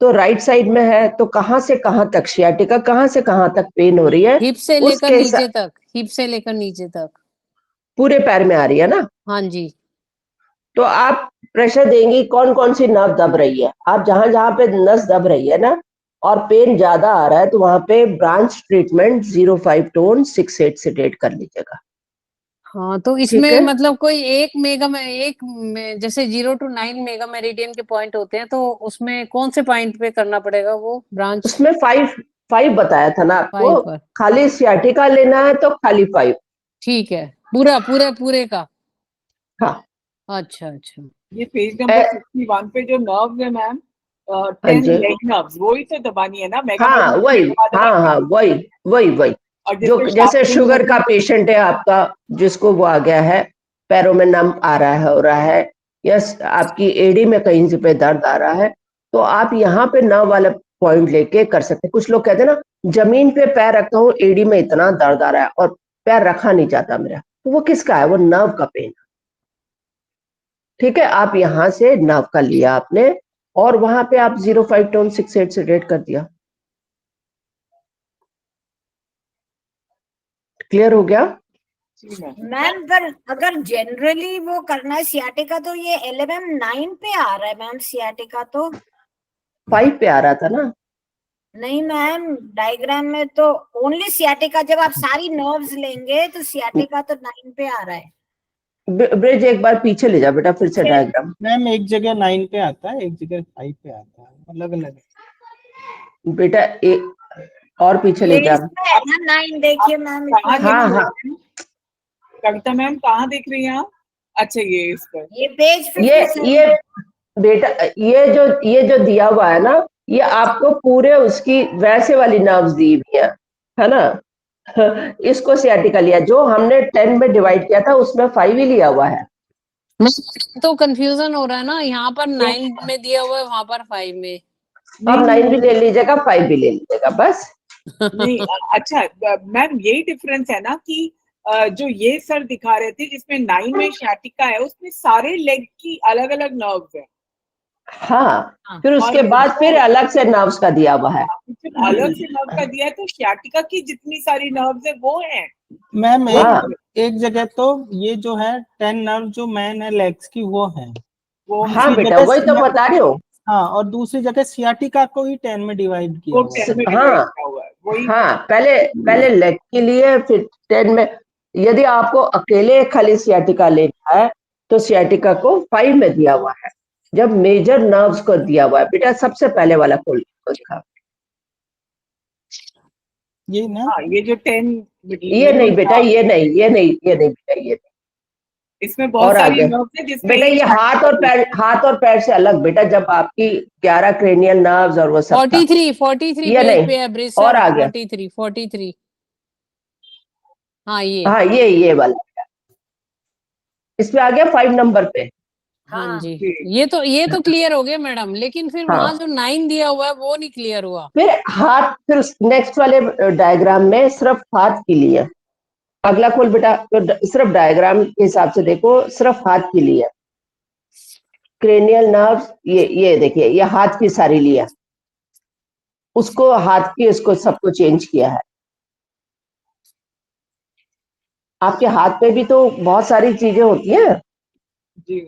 तो राइट साइड में है, तो कहां से कहां तक सियाटिका, कहां से कहां तक पेन हो रही है, हिप से लेकर उसके नीचे तक, हिप से लेकर नीचे तक पूरे पैर में आ रही है ना। हाँ जी। तो आप प्रेशर देंगी, कौन कौन सी नर्व दब रही है, आप जहां जहां पे नस दब रही है ना और पेन ज्यादा आ रहा है, तो वहां पे ब्रांच ट्रीटमेंट 05 टोन 6-8 से रेट कर लीजिएगा। हाँ, तो ठीक इसमें है, मतलब कोई जैसे 0 to 9 मेगा मेरिडियन के पॉइंट होते हैं, तो उसमें कौन से पॉइंट पे करना पड़ेगा वो ब्रांच? उसमें 5 बताया था ना आपको, 5 पर। खाली सियाटिका लेना है तो खाली 5। ठीक है, पूरे का। हाँ अच्छा अच्छा। ये पेज नंबर 61 पे जो नर्व्स है मैम, हाँ 10 जी, लेग नर्व्स, वही तो दबानी है ना मेगा हाँ वही, हाँ वही और जो जिससे जैसे शाफ्टिंग शुगर होगी। का पेशेंट है आपका, जिसको वो आ गया है, पैरों में नम आ रहा है, हो रहा है, या आपकी एड़ी में कहीं से पे दर्द आ रहा है, तो आप यहाँ पे नर्व वाला पॉइंट लेके कर सकते हैं। कुछ लोग कहते हैं ना, जमीन पे पैर रखता हूँ, एड़ी में इतना दर्द आ रहा है और पैर रखा नहीं जाता मेरा, तो वो किसका है? वो नर्व का पेन। ठीक है, आप यहाँ से नर्व का लिया आपने और वहां पे आप 05 टोन 6-8 से रेट कर दिया। क्लियर हो गया? मैम पर अगर जनरली वो करना है सियाटिका, तो ये LMM 9 पे आ रहा है मैम, सियाटिका तो 5 पे आ रहा था ना। नहीं मैम, डायग्राम में तो ओनली सियाटिका, जब आप सारी नर्व्स लेंगे तो सियाटिका तो 9 पे आ रहा है। ब्रिज एक बार पीछे ले जा बेटा, फिर से डायग्राम। मैम एक जगह 9 पे आता है, एक जगह 5 पे आता है, अलग अलग है। बेटा एक और पीछे ले ये जा। इसमें है ना 9, देखिए मैम कहाँ इसमें। हाँ देख हाँ, रही हैं? कविता मैम कहाँ देख रही हैं आप? अच्छा, ये इस पर ये पेज ये 57। बेटा ये जो दिया हुआ है ना, ये आपको पूरे उसकी वैसे वाली नर्व्स दी हुई है ना। इसको सियाटिका लिया, जो हमने 10 में डिवाइड किया था उसमें 5 ही लिया हुआ है। तो कंफ्यूजन हो रहा है ना, यहाँ पर 9 में दिया हुआ है, वहां पर 5 में। अब 9 भी ले लीजिएगा, 5 भी ले लीजिएगा बस। नहीं। अच्छा मैम, यही डिफरेंस है ना कि जो ये सर दिखा रहे थे जिसमें 9 में शाटिका है, उसमें सारे लेग की अलग अलग नर्व्स है। हाँ, फिर उसके और बाद फिर अलग से नर्व्स का दिया हुआ है। जब अलग से नर्व का दिया है तो शाटिका की जितनी सारी नर्व्स है वो है। मैम हाँ। एक जगह तो ये जो है 10 नर्व जो मैन है लेग्स की वो है, वो हाँ दूसरी बेटा, जगह वही तो बता रही हूँ। हाँ, और दूसरी जगह सियाटिका को ही 10 में डिवाइड किया वो हुआ है। 10 में हाँ डिवाइड किया हुआ है वही। हाँ, पहले लेग के लिए, फिर 10 में। यदि आपको अकेले खाली सियाटिका लेना है तो सियाटिका को 5 में दिया हुआ है। जब मेजर नर्व्स को दिया हुआ है बेटा, सबसे पहले वाला खोल को दिखा। ये ना, हाँ, ये जो 10 ये नहीं बेटा, ये नहीं बेटा, ये इसमें बहुत और सारी आगे नर्व्स है जिसमें बेटा, ये हाथ और पैर से अलग बेटा, जब आपकी 11 क्रेनियल नर्व्स और वो सब था। 43 ये पेज नहीं, पे है ब्रिज और सर, आगे 43। हाँ हाँ, ये वाला इसमें आ गया 5 नंबर पे। हाँ जी। जी। ये तो क्लियर हो गया मैडम, लेकिन फिर वहां हाँ, जो 9 दिया हुआ है वो नहीं क्लियर हुआ। फिर नेक्स्ट वाले डायग्राम में सिर्फ हाथ के लिए। अगला खोल बेटा, तो सिर्फ डायग्राम के हिसाब से देखो, सिर्फ हाथ के लिए क्रेनियल नर्व्स, ये देखिए, ये हाथ की सारी लिया, उसको हाथ की इसको सबको चेंज किया है। आपके हाथ पे भी तो बहुत सारी चीजें होती हैं, जी।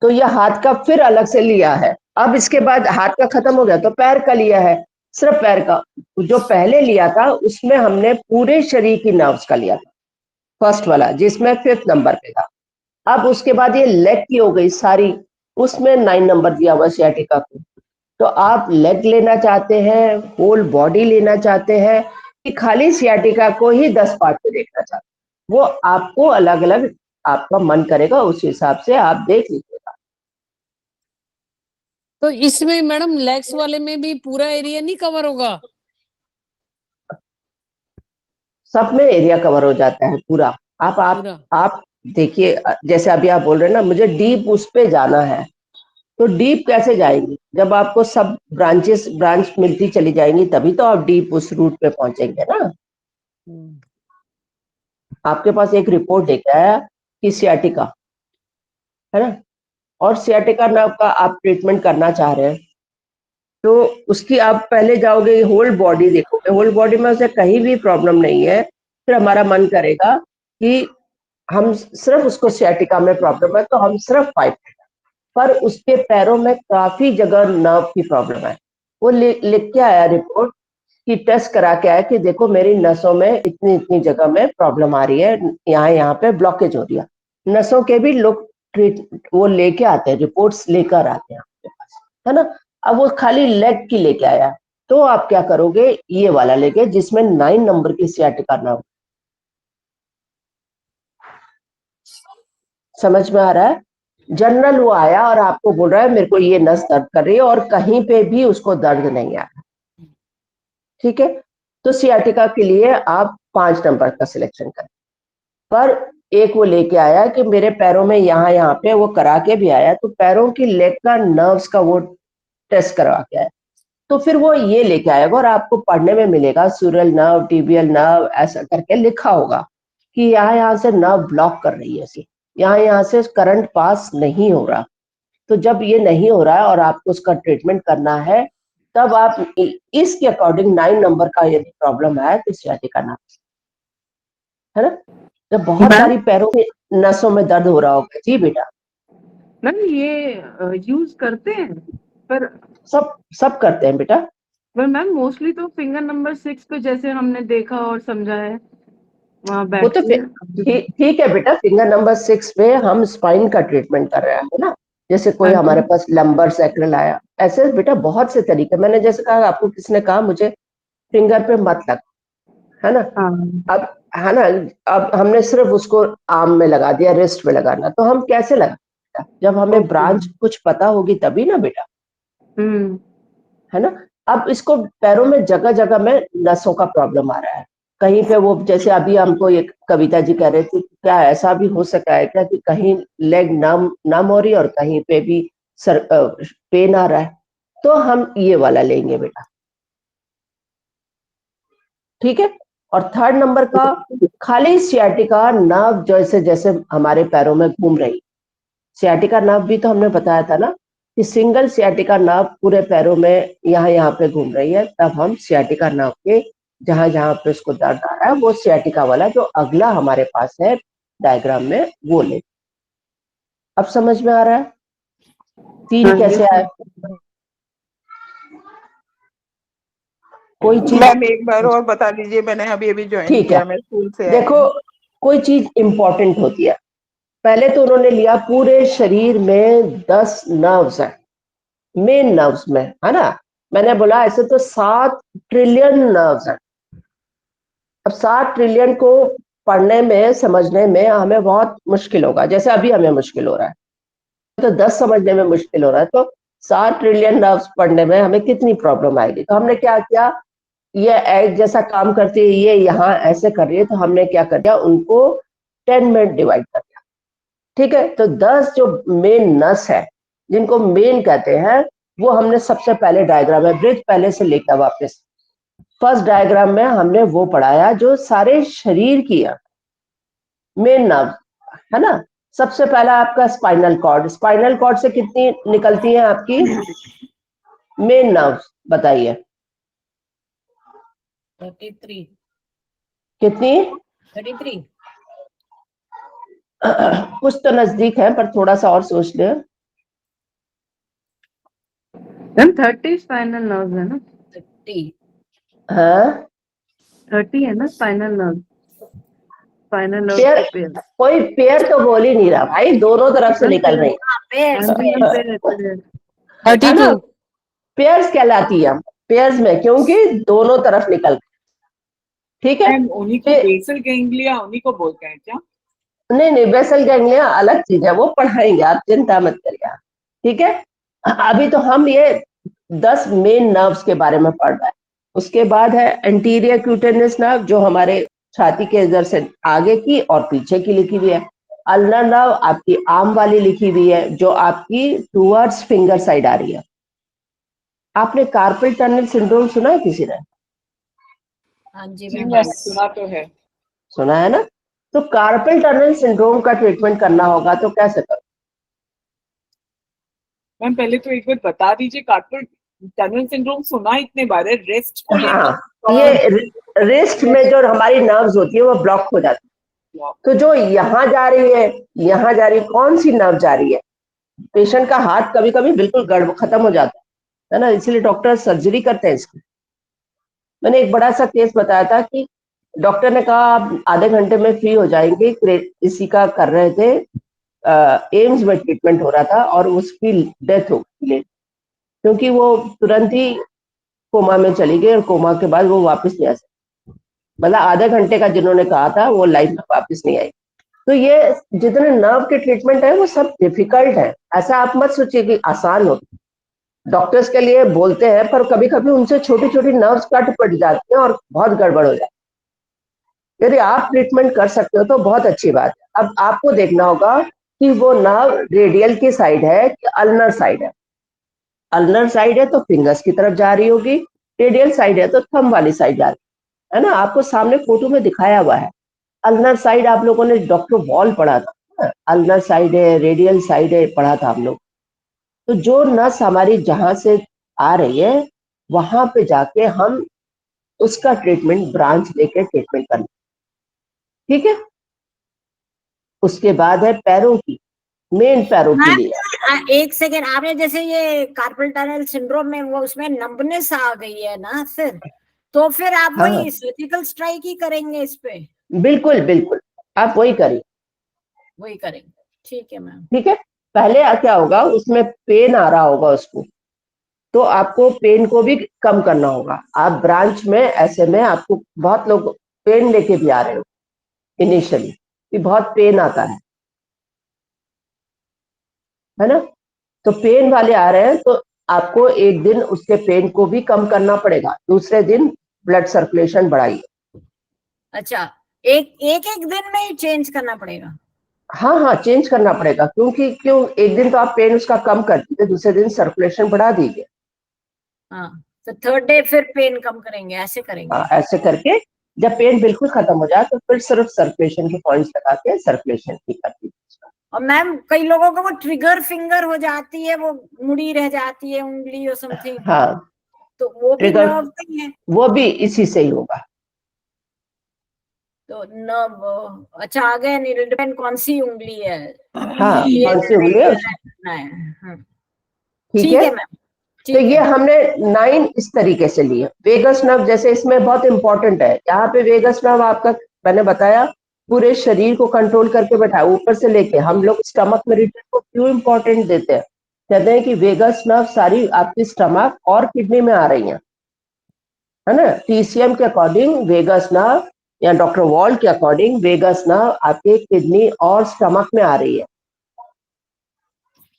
तो ये हाथ का फिर अलग से लिया है। अब इसके बाद हाथ का खत्म हो गया तो पैर का लिया है, सिर्फ पैर का। जो पहले लिया था उसमें हमने पूरे शरीर की नर्व्स का लिया था, फर्स्ट वाला जिसमें 5th नंबर पे था। अब उसके बाद ये लेग की हो गई सारी, उसमें 9 नंबर दिया हुआ सियाटिका को। तो आप लेग लेना चाहते हैं, होल बॉडी लेना चाहते हैं, कि खाली सियाटिका को ही 10 पार्ट में देखना चाहते हैं, वो आपको अलग अलग आपका मन करेगा, उस हिसाब से आप देख लीजिएगा। तो इसमें मैडम लेग्स वाले में भी पूरा एरिया नहीं कवर होगा? सब में एरिया कवर हो जाता है पूरा। आप देखिए, जैसे अभी आप बोल रहे हैं ना मुझे डीप उस पे जाना है, तो डीप कैसे जाएंगे? जब आपको सब ब्रांच मिलती चली जाएंगी तभी तो आप डीप उस रूट पे पहुंचेंगे ना। आपके पास एक रिपोर्ट लेके आया कि सियाटिका है ना, और सियाटिका नर्व का आप ट्रीटमेंट करना चाह रहे हैं, तो उसकी आप पहले जाओगे होल बॉडी देखोगे, होल बॉडी में उसे कहीं भी प्रॉब्लम नहीं है, फिर हमारा मन करेगा कि हम सिर्फ उसको सियाटिका में प्रॉब्लम है तो हम सिर्फ पाइप, पर उसके पैरों में काफी जगह नर्व की प्रॉब्लम है। वो लिख के आया रिपोर्ट कि टेस्ट करा के आया कि देखो मेरी नसों में इतनी इतनी जगह में प्रॉब्लम आ रही है, यहाँ पे ब्लॉकेज हो रही है। नसों के भी लोग वो लेके आते हैं, रिपोर्ट्स लेकर आते हैं आपके पास, है ना। अब वो खाली लेग की लेके आया, तो आप क्या करोगे, ये वाला लेके जिसमें 9 नंबर की सियाटिका नर्व। समझ में आ रहा है? जनरल वो आया और आपको बोल रहा है मेरे को ये नस दर्द कर रही है और कहीं पे भी उसको दर्द नहीं आ रहा, ठीक है। तो सियाटिका के लिए आप 5 नंबर का सिलेक्शन करें। पर एक वो लेके आया कि मेरे पैरों में यहाँ पे, वो करा के भी आया, तो पैरों की लेग का नर्व्स का वो टेस्ट करवा के आया, तो फिर वो ये लेके आएगा और आपको पढ़ने में मिलेगा सूरल नर्व, टिबियल नर्व, ऐसा करके लिखा होगा कि यहाँ से नर्व ब्लॉक कर रही है, यहाँ से करंट पास नहीं हो रहा। तो जब ये नहीं हो रहा है और आपको उसका ट्रीटमेंट करना है, तब आप इसके अकॉर्डिंग 9 नंबर का यदि प्रॉब्लम है तो सियाटिका नर्व, है ना। जब बहुत सारी पैरों में नसों में दर्द हो रहा होगा। जी बेटा। मैम ये यूज करते हैं, पर सब करते हैं बेटा। पर मैम मोस्टली तो फिंगर नंबर 6 पे जैसे हमने देखा और समझा है वहाँ वो तो बैठते ठीक है बेटा, फिंगर नंबर 6 पे हम स्पाइन का ट्रीटमेंट कर रहे हैं, है ना। जैसे कोई हाँ जी। हमारे पास लंबर सैक्रल आया, ऐसे बेटा बहुत से तरीके। मैंने जैसे कहा, आपको किसने कहा मुझे फिंगर पे मत लगा, है ना। हाँ। अब है ना, अब हमने सिर्फ उसको आर्म में लगा दिया, रिस्ट में लगाना, तो हम कैसे लगा? जब हमें ओके। ब्रांच कुछ पता होगी तभी ना बेटा, हम्म। है ना। अब इसको पैरों में जगह जगह में नसों का प्रॉब्लम आ रहा है। कहीं पे वो, जैसे अभी हमको ये कविता जी कह रहे थे, क्या ऐसा भी हो सकता है क्या कि कहीं लेग नम हो रही है और कहीं पे भी सर पेन आ रहा है, तो हम ये वाला लेंगे बेटा, ठीक है। और 3rd नंबर का खाली सियाटिका नर्व जैसे जैसे हमारे पैरों में घूम रही, सियाटिका नर्व भी तो हमने बताया था ना कि सिंगल सियाटिका नर्व पूरे पैरों में यहाँ पे घूम रही है, तब हम सियाटिका नर्व के जहां पे उसको दर्द आ रहा है वो सियाटिका वाला जो अगला हमारे पास है डायग्राम में वो ले। अब समझ में आ रहा है 3 कैसे आए? कोई चीज मैम एक बार और बता दीजिए, मैंने अभी अभी ज्वाइन ठीक किया, है। मैं स्कूल से आई देखो हूँ। कोई चीज इंपॉर्टेंट होती है, पहले तो उन्होंने लिया पूरे शरीर में 10 नर्व्स है, मेन नर्व्स में, है ना। मैंने बोला ऐसे तो 7 ट्रिलियन नर्व्स हैं। अब 7 ट्रिलियन को पढ़ने में समझने में हमें बहुत मुश्किल होगा, जैसे अभी हमें मुश्किल हो रहा है, तो 10 समझने में मुश्किल हो रहा है, तो 7 ट्रिलियन नर्व्स पढ़ने में हमें कितनी प्रॉब्लम आएगी। तो हमने क्या किया, ये एग जैसा काम करती है, ये यहाँ ऐसे कर रही है, तो हमने क्या कर दिया, उनको 10 में डिवाइड कर दिया, ठीक है। तो 10 जो मेन नस है जिनको मेन कहते हैं, वो हमने सबसे पहले डायग्राम में, ब्रिज पहले से लेकर वापस फर्स्ट डायग्राम में हमने वो पढ़ाया जो सारे शरीर की है मेन नर्व, है ना। सबसे पहला आपका स्पाइनल कॉर्ड, स्पाइनल कॉर्ड से कितनी निकलती है आपकी मेन नर्व, बताइए 33। कितनी? 33। कुछ तो नजदीक है पर थोड़ा सा और सोच ले। मैम 30 स्पाइनल नर्व्स है ना? 30। हाँ 30 है ना spinal nerve? Spinal nerve pair, के पेयर। कोई पेयर तो बोल ही नहीं रहा भाई, दोनों तरफ से निकल रही है ना। पेयर्स कहलाती है पेयर्स में, क्योंकि दोनों तरफ निकल रही, ठीक है। मैम उन्हीं को बेसल गैंग्लिया उन्हीं को बोलते हैं क्या? नहीं बेसल गैंग्लिया अलग चीज है, वो पढ़ाएंगे, आप चिंता मत करिए, ठीक है। अभी तो हम ये 10 मेन नर्व्स के बारे में पढ़ रहे हैं। उसके बाद है एंटीरियर क्यूटेनियस नर्व, जो हमारे छाती के इधर से आगे की और पीछे की लिखी हुई है। अल्नर नर्व आपकी आर्म वाली लिखी हुई है, जो आपकी टूवर्ड्स फिंगर साइड आ रही है। आपने कार्पल टनल सिंड्रोम सुना है किसी ने? हाँ जी जी मैम। मैम, सुना तो है। सुना है ना? तो कार्पल टनल सिंड्रोम का ट्रीटमेंट करना होगा तो कैसे करो? मैम पहले तो एक बार बता दीजिए, कार्पल टनल सिंड्रोम सुना इतने बार है, रेस्ट को हाँ, लेकर ये रिस्ट में जो हमारी नर्व्स होती है वो ब्लॉक हो जाती है। तो जो यहाँ जा रही है, यहाँ जा रही है, कौन सी नर्व जा रही है? पेशेंट का हाथ कभी कभी बिल्कुल गड़बड़ खत्म हो जाता है ना, इसलिए डॉक्टर सर्जरी करते हैं इसकी। मैंने एक बड़ा सा केस बताया था कि डॉक्टर ने कहा आप आधे घंटे में फ्री हो जाएंगे। इसी का कर रहे थे, एम्स में ट्रीटमेंट हो रहा था और उसकी डेथ हो गई, क्योंकि वो तुरंत ही कोमा में चली गई और कोमा के बाद वो वापस नहीं आ सकती। मतलब आधे घंटे का जिन्होंने कहा था वो लाइफ में वापस नहीं आई। तो ये जितने नर्व के ट्रीटमेंट है वो सब डिफिकल्ट है। ऐसा आप मत सोचिए कि आसान हो। डॉक्टर्स के लिए बोलते हैं पर कभी कभी उनसे छोटी छोटी नर्व्स कट पड़ जाती हैं और बहुत गड़बड़ हो जाती है। यदि आप ट्रीटमेंट कर सकते हो तो बहुत अच्छी बात है। अब आपको देखना होगा कि वो नर्व रेडियल की साइड है कि अल्नर साइड है। अल्नर साइड है तो फिंगर्स की तरफ जा रही होगी, रेडियल साइड है तो थंब वाली साइड जा रही है ना। आपको सामने फोटो में दिखाया हुआ है। अल्नर साइड आप लोगों ने डॉक्टर वॉल पढ़ा था, अल्नर साइड है, रेडियल साइड है, पढ़ा था हम लोग। तो जो नस हमारी जहां से आ रही है वहां पे जाके हम उसका ट्रीटमेंट ब्रांच लेके ट्रीटमेंट करना, ठीक है। उसके बाद है पैरों की, मेन पैरों के लिए। एक सेकेंड, आपने जैसे ये कार्पल टनल सिंड्रोम में वो उसमें नंबनेस आ गई है ना, फिर आप हाँ, वही सर्जिकल स्ट्राइक ही करेंगे इस पे? बिल्कुल बिल्कुल, आप वही करिए। वही करेंगे, ठीक है मैम। ठीक है। पहले क्या होगा, उसमें पेन आ रहा होगा उसको, तो आपको पेन को भी कम करना होगा। आप ब्रांच में ऐसे में आपको बहुत लोग पेन लेके भी आ रहे हो इनिशियली कि बहुत पेन आता है ना। तो पेन वाले आ रहे हैं तो आपको एक दिन उसके पेन को भी कम करना पड़ेगा, दूसरे दिन ब्लड सर्कुलेशन बढ़ाइए। अच्छा, एक दिन में ही चेंज करना पड़ेगा? हाँ हाँ, चेंज करना पड़ेगा, क्यों एक दिन तो आप पेन उसका कम कर दीजिए, दूसरे दिन सर्कुलेशन बढ़ा दीजिए। हाँ, तो थर्ड डे फिर पेन कम करेंगे, ऐसे करेंगे? ऐसे करके जब पेन बिल्कुल खत्म हो जाए तो फिर सिर्फ सर्कुलेशन के पॉइंट्स लगा के सर्कुलेशन ठीक कर दीजिए। और मैम कई लोगों को वो ट्रिगर फिंगर हो जाती है, वो मुड़ी रह जाती है उंगली और समथिंग, हाँ, तो वो भी ट्रिगर नर्व नहीं है? वो भी इसी से ही होगा। तो नर्व, अच्छा आ गया, डिपेंड कौन सी उंगली है। हाँ, कौन सी उंगली है, ठीक ठीक है। है मैम, तो ठीक ये है। हमने 9 इस तरीके से लिए। वेगस नर्व जैसे इसमें बहुत इंपॉर्टेंट है, यहाँ पे वेगस नर्व आपका मैंने बताया पूरे शरीर को कंट्रोल करके बैठा, ऊपर से लेके। हम लोग स्टमक मेरिडियन को क्यों इंपॉर्टेंट देते हैं? कहते हैं कि वेगस नर्व सारी आपकी स्टमक और किडनी में आ रही है ना। टीसीएम के अकॉर्डिंग वेगस नर्व या डॉक्टर वॉल के अकॉर्डिंग वेगस नर्व आपके किडनी और स्टमक में आ रही है,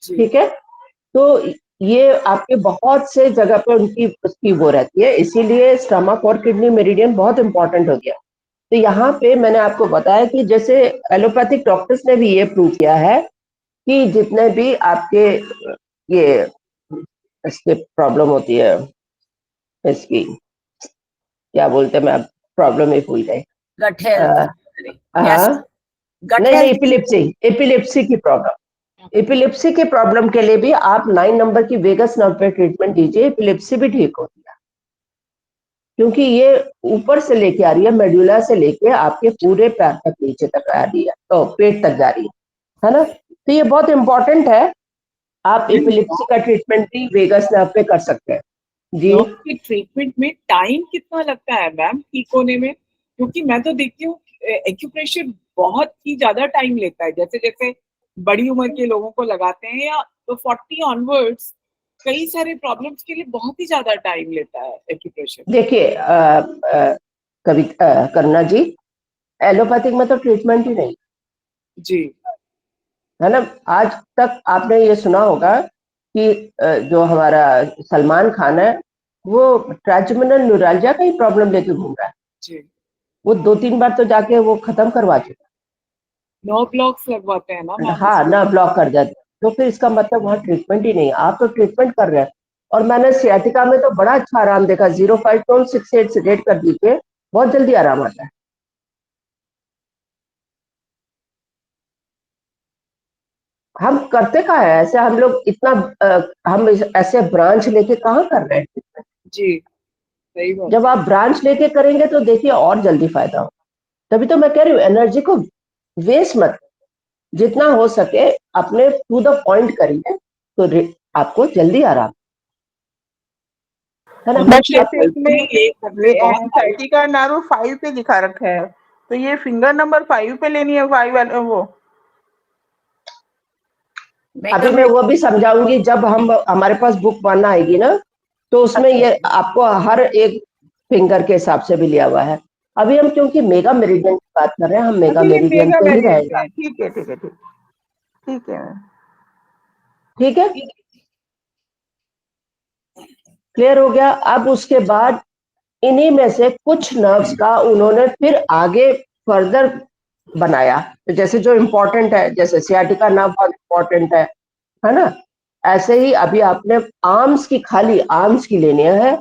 ठीक है। तो ये आपके बहुत से जगह पे उनकी उसकी वो रहती है, इसीलिए स्टमक और किडनी मेरिडियन बहुत इंपॉर्टेंट हो गया। तो यहाँ पे मैंने आपको बताया कि जैसे एलोपैथिक डॉक्टर्स ने भी ये प्रूव किया है कि जितने भी आपके ये इसके प्रॉब्लम होती है, इसकी क्या बोलते हैं, मैं प्रॉब्लम ही भूल गई। गट हेल्थ, हाँ, गट नहीं हेल्थ, एपिलिप्सी की प्रॉब्लम। एपिलिप्सी के प्रॉब्लम के लिए भी आप 9 नंबर की वेगस नर्व पे ट्रीटमेंट दीजिए, एपिलिप्सी भी ठीक होती है। क्योंकि ये ऊपर से लेके आ रही है, मेडुला से लेके आपके पूरे पैर तक नीचे तक आ रही है, तो पेट तक जा रही है ना। तो ये बहुत इंपॉर्टेंट है। आप एपिलिप्सी का ट्रीटमेंट भी वेगस नर्व पे कर सकते हैं जी। के ट्रीटमेंट में टाइम कितना लगता है मैम ठीक होने में? क्योंकि मैं तो देखती हूँ एक्यूप्रेशर बहुत ही ज्यादा टाइम लेता है, जैसे जैसे बड़ी उम्र के लोगों को लगाते हैं या तो 40 ऑनवर्ड्स कई सारे प्रॉब्लम्स के लिए बहुत ही ज्यादा टाइम लेता है एक्यूप्रेशर। देखिए कभी करना जी, एलोपैथिक में तो ट्रीटमेंट ही नहीं जी, है ना। आज तक आपने ये सुना होगा कि जो हमारा सलमान खान है वो ट्राइजेमिनल न्यूरालजिया का ही प्रॉब्लम लेके घूम रहा है। जी, वो 2-3 बार तो जाके वो खत्म करवा चुका नर्व ब्लॉक्स लगवाते हैं ना है। मैम हाँ, उसमें? ना ब्लॉक कर जाते हैं। तो फिर इसका मतलब वहाँ ट्रीटमेंट ही नहीं। आप तो ट्रीटमेंट कर रहे हैं। और मैंने सियाटिका में तो बड़ा अच्छा आराम देखा। 05 टोन 68 से रेट कर दीजिए, बहुत जल्दी आराम आता है। हम करते कहाँ है ऐसे? हम लोग इतना हम ऐसे ब्रांच लेके कहाँ कर रहे हैं? जी, सही बात। जब आप ब्रांच लेके करेंगे तो देखिए और जल्दी फायदा हो। तभी तो मैं कह रही हूँ एनर्जी को वेस्ट मत, जितना हो सके अपने टू द पॉइंट करिए तो आपको जल्दी आराम है ना। बट हमेशा जैसे इसमें ये करते बहुत एंजाइटी का नर्व 5 पे दिखा रखा है, तो ये फिंगर नंबर 5 पे लेनी है 5 वाला वो। अभी मैं वो भी समझाऊंगी जब हम हमारे पास बुक बनना आएगी ना, तो उसमें ये आपको हर एक फिंगर के हिसाब से भी लिया हुआ है। अभी हम क्योंकि मेगा मेरिडियन की बात कर रहे हैं, हम मेगा अभी ये मेरिडियन मेगा पे ही वेरिएंट रहेगा। है। ठीक है, ठीक है, ठीक, ठीक है। ठीक है, क्लियर हो गया। अब उसके बाद इन्हीं में से कुछ नर्व्स का उन्होंने फिर आगे फर्दर बनाया। तो जैसे जो इम्पोर्टेंट है, जैसे सियाटिका नर्व बहुत इम्पोर्टेंट है ना। ऐसे ही अभी आपने आर्म्स की, खाली आर्म्स की लेनी है,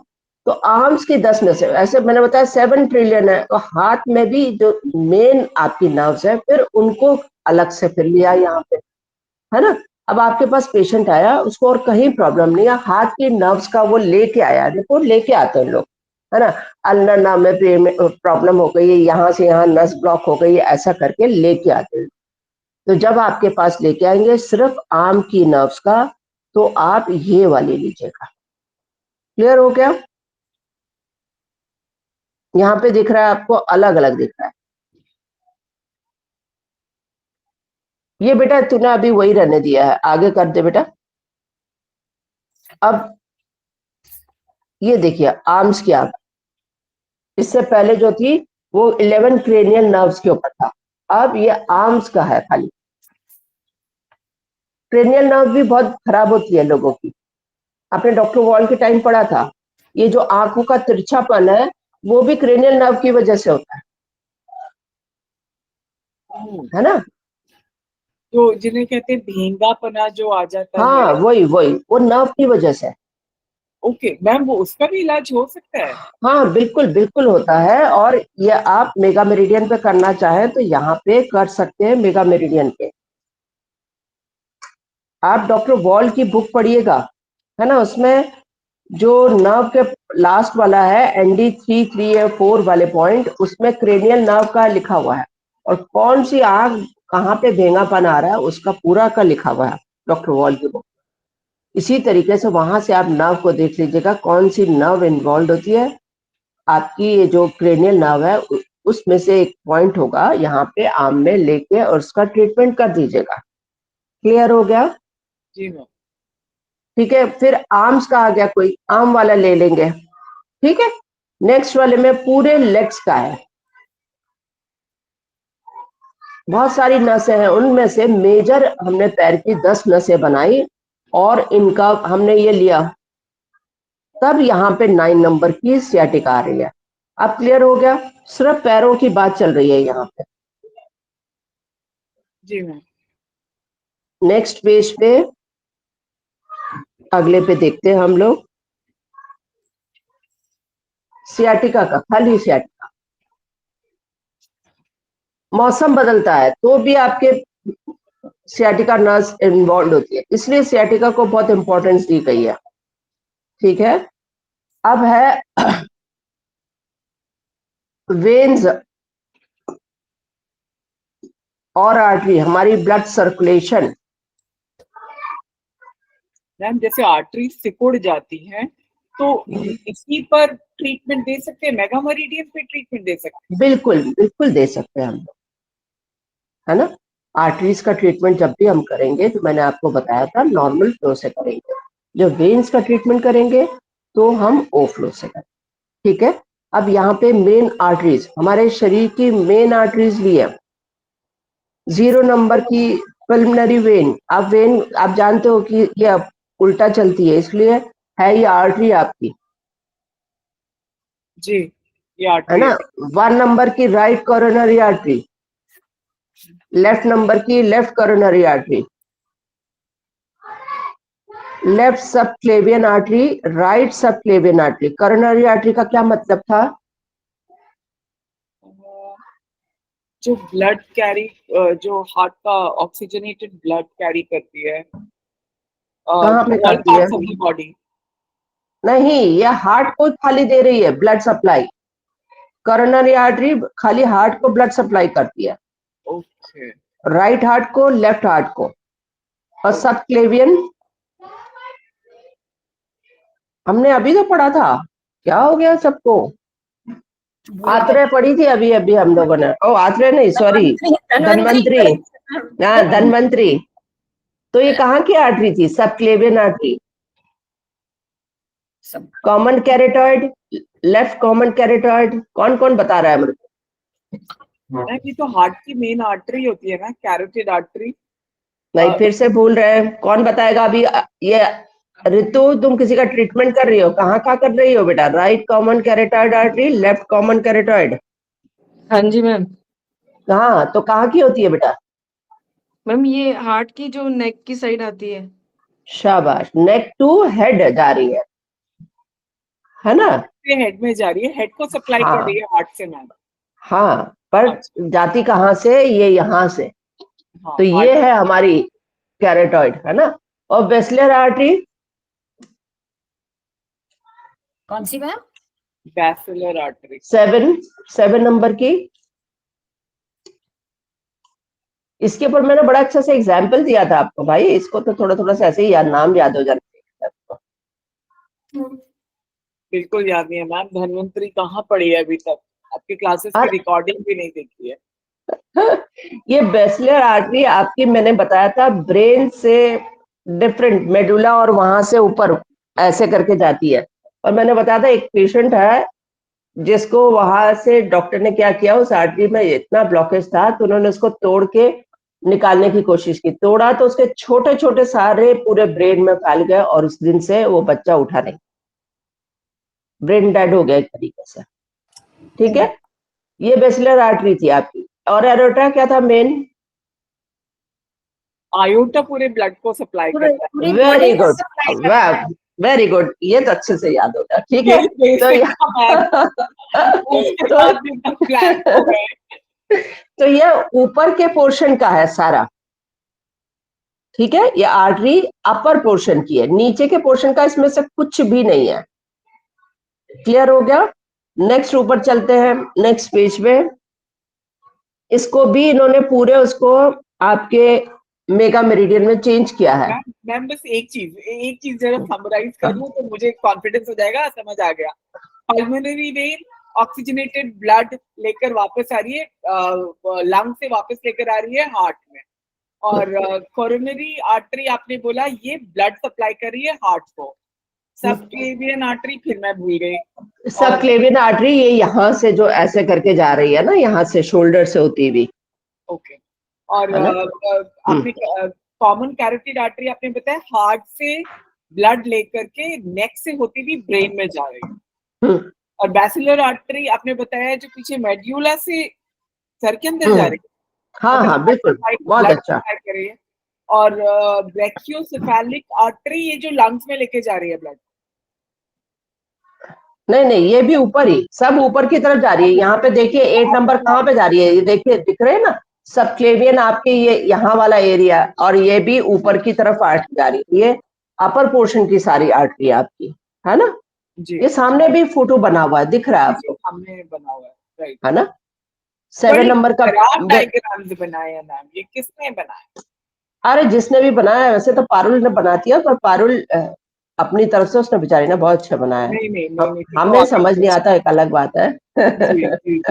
तो आर्म्स की 10 में से, ऐसे मैंने बताया 7 ट्रिलियन है, तो हाथ में भी जो मेन आपकी नर्व्स है फिर उनको अलग से फिर लिया यहाँ पे, है ना। अब आपके पास पेशेंट आया, उसको और कहीं प्रॉब्लम नहीं है, हाथ की नर्व्स का वो लेके आया। देखो लेके आते हैं लोग, है ना। अल्लर नाम में प्रॉब्लम हो गई है, यहाँ से यहाँ नस ब्लॉक हो गई है, ऐसा करके लेके आते हैं। तो जब आपके पास लेके आएंगे सिर्फ आर्म की नर्व्स का, तो आप ये वाली लीजिएगा। क्लियर हो गया? यहाँ पे दिख रहा है आपको, अलग अलग दिख रहा है। ये बेटा तूने अभी वही रहने दिया है, आगे कर दे बेटा। अब ये देखिए आर्म्स की, आप इससे पहले जो थी वो 11 क्रेनियल नर्व्स के ऊपर था, अब ये आर्म्स का है खाली। क्रेनियल नर्व भी बहुत खराब होती है लोगों की, आपने डॉक्टर वॉल के टाइम पढ़ा था। ये जो आंखों का तिरछापन है वो भी क्रेनियल नर्व की वजह से होता है ना। तो जिन्हें कहते हैं भेंगापना जो आ जाता हाँ, है, वही वही वो नर्व की वजह से। ओके मैम, वो उसका भी इलाज हो सकता है? हाँ बिल्कुल बिल्कुल होता है। और ये आप मेगा मेरिडियन पे करना चाहें तो यहाँ पे कर सकते हैं, मेगा मेरिडियन पे। आप डॉक्टर वॉल की बुक पढ़िएगा, है ना। उसमें जो नर्व के लास्ट वाला है ND3, 3 या 4 वाले पॉइंट, उसमें क्रेनियल नर्व का लिखा हुआ है, और कौन सी आंख कहाँ पे भेंगापन आ रहा है उसका पूरा का लिखा हुआ है डॉक्टर वॉल की बुक। इसी तरीके से वहां से आप नर्व को देख लीजिएगा, कौन सी नर्व इन्वॉल्व होती है। आपकी ये जो क्रेनियल नर्व है उसमें से एक पॉइंट होगा यहाँ पे आर्म में लेके, और उसका ट्रीटमेंट कर दीजिएगा। क्लियर हो गया? जी मैम। ठीक है, फिर आर्म्स का आ गया, कोई आर्म वाला ले लेंगे। ठीक है, नेक्स्ट वाले में पूरे लेग्स का है। बहुत सारी नसें हैं, उनमें से मेजर हमने पैर की 10 नसें बनाई और इनका हमने ये लिया, तब यहाँ पे 9 नंबर की सियाटिका आ रही है। अब क्लियर हो गया? सिर्फ पैरों की बात चल रही है यहाँ पे। जी मैम। नेक्स्ट पेज पे, अगले पे देखते हैं हम लोग सियाटिका का, खाली सियाटिका। मौसम बदलता है तो भी आपके सियाटिका नर्व्स इन्वॉल्व होती है, इसलिए सियाटिका को बहुत इंपॉर्टेंस दी गई है। ठीक है, अब है वेन्स और आर्टरी, हमारी ब्लड सर्कुलेशन। मैम जैसे आर्टरी सिकुड़ जाती है तो इसी पर ट्रीटमेंट दे सकते हैं, मेगा मेरिडियन पे ट्रीटमेंट दे सकते बिल्कुल बिल्कुल दे सकते हैं हम लोग, है ना। आर्टरीज का ट्रीटमेंट जब भी हम करेंगे तो मैंने आपको बताया था नॉर्मल फ्लो से करेंगे, जब वेन्स का ट्रीटमेंट करेंगे तो हम ओ फ्लो से करेंगे। ठीक है, अब यहाँ पे मेन आर्टरीज, हमारे शरीर की मेन आर्टरीज भी है। 0 नंबर की पल्मोनरी वेन, आप जानते हो कि ये उल्टा चलती है, इसलिए है ये आर्टरी आपकी, जी, ये है आर्टरी ना। है। 1 नंबर की right coronary artery, left number की left coronary artery, left subclavian artery, right subclavian artery. Coronary artery का क्या मतलब था? जो ब्लड कैरी, जो हार्ट का ऑक्सीजनेटेड ब्लड कैरी करती है कहाँ पे ऑल करती है? Parts of the body. नहीं, ये हार्ट को खाली दे रही है ब्लड सप्लाई। कोरोनरी आर्टरी खाली हार्ट को ब्लड सप्लाई करती है, ओके, राइट हार्ट को, लेफ्ट हार्ट को। और सबक्लेवियन हमने अभी तो पढ़ा था, क्या हो गया सबको? आत्रेय पढ़ी थी अभी अभी हम लोगों ने। ओ आत्रेय नहीं, सॉरी, धन्वंतरी। हाँ, धन्वंतरी। तो ये कहाँ की आर्टरी थी? Subclavian artery. Common carotid, left common carotid, कौन कौन बता रहा है मेरे को? मैम ये तो हार्ट की मेन आर्टरी होती है ना, कैरोटिड आर्टरी। नहीं, फिर से भूल रहे हैं, कौन बताएगा अभी? ये ऋतु, तुम किसी का ट्रीटमेंट कर रही हो, कहाँ कर रही हो बेटा? Right common carotid artery, left common carotid. हाँ जी मैम। कहाँ? तो कहाँ की होती है बेटा? मैम ये हार्ट की जो नेक की साइड आती है। शाबाश, नेक टू हेड जा रही है ना? ये हेड में जा रही है, हेड को सप्लाई कर रही है हार्ट से मैम। हाँ, पर जाती कहाँ से? ये यहाँ से। हाँ, तो ये है हमारी कैरोटिड, है ना। और वेस्लर आर्टरी कौन सी मैम? बैसिलर आर्टरी। 7 नंबर की। इसके ऊपर मैंने बड़ा अच्छा से एग्जाम्पल दिया था आपको भाई, इसको तो थोड़ा थोड़ा सा ऐसे ही नाम याद हो जाते हैं। बिल्कुल याद नहीं है मैम, धन्वंतरी कहाँ पढ़ी है अभी तक, आपकी क्लासेस की रिकॉर्डिंग भी नहीं देखी है। ये बेसलर आर्टरी आपकी, मैंने बताया था, ब्रेन से डिफरेंट मेडुला और वहां से ऊपर ऐसे करके जाती है। और मैंने बताया था एक पेशेंट है जिसको वहां से डॉक्टर ने क्या किया, उस आर्टरी में इतना ब्लॉकेज था तो उन्होंने उसको तोड़ के निकालने की कोशिश की। तोड़ा तो उसके छोटे छोटे सारे पूरे ब्रेन में फैल गए और उस दिन से वो बच्चा उठा नहीं, ब्रेन डेड हो गया एक तरीके से। ठीक है, ये बेसलर आर्टरी थी आपकी। और एरोटा क्या था मेन? आयोटा पूरे ब्लड को सप्लाई करता है। वेरी गुड, वेरी गुड, ये तो अच्छे से याद होगा। ठीक है, तो ये ऊपर के पोर्शन का है सारा। ठीक है, ये आर्टरी अपर पोर्शन की है, नीचे के पोर्शन का इसमें से कुछ भी नहीं है। क्लियर हो गया? नेक्स्ट ऊपर चलते हैं, नेक्स्ट पेज पे। इसको भी इन्होंने पूरे उसको आपके मेगा मेरिडियन में चेंज किया है। मैम बस एक चीज जरा समराइज कर लूं तो मुझे कॉन्फिडेंस हो जाएगा, समझ आ गया। पल्मोनरी वेन ऑक्सीजनेटेड ब्लड लेकर वापस आ रही है, लंग से वापस लेकर आ रही है हार्ट में। और कोरोनरी आर्टरी आपने बोला ये ब्लड सप्लाई कर रही है हार्ट को। सबक्लेवियन आर्टरी फिर मैं भूल गई। सबक्लेवियन आर्टरी ये यहाँ से जो ऐसे करके जा रही है ना, यहाँ से शोल्डर से होती हुई। ओके। और आपने कॉमन कैरोटिड आर्टरी आपने बताया हार्ट से ब्लड लेकर के नेक से होती हुई ब्रेन में जा रही है। और बैसिलर आर्टरी आपने बताया जो पीछे मेड्यूला से सर के अंदर जा रही है। हाँ हाँ बिल्कुल, बहुत अच्छा। और ब्रैकियोसेफेलिक आर्टरी ये जो लंग्स में लेके जा रही है ब्लड। नहीं, ये भी ऊपर ही, सब ऊपर की तरफ जा रही है। यहाँ पे देखिए 8 नंबर कहाँ पे जा रही है, ये देखिए, दिख रहे हैं ना, सबक्लेवियन आपके ये यहाँ वाला एरिया, और ये भी ऊपर की तरफ आर्टरी जा रही है। ये अपर पोर्शन की सारी आर्टरी आपकी, है ना। ये सामने भी फोटो बना हुआ है, दिख रहा है आपको? सामने बना हुआ है, राइट, है ना। 7 नंबर का डायग्राम्स बनाया मैम, ये किसने बनाया? अरे जिसने भी बनाया, वैसे तो पारुल ने बना दिया, पर पारुल अपनी तरफ से उसने बेचारी ने बहुत अच्छा बनाया है। नहीं, हमें समझ नहीं आता, एक अलग बात है। जी।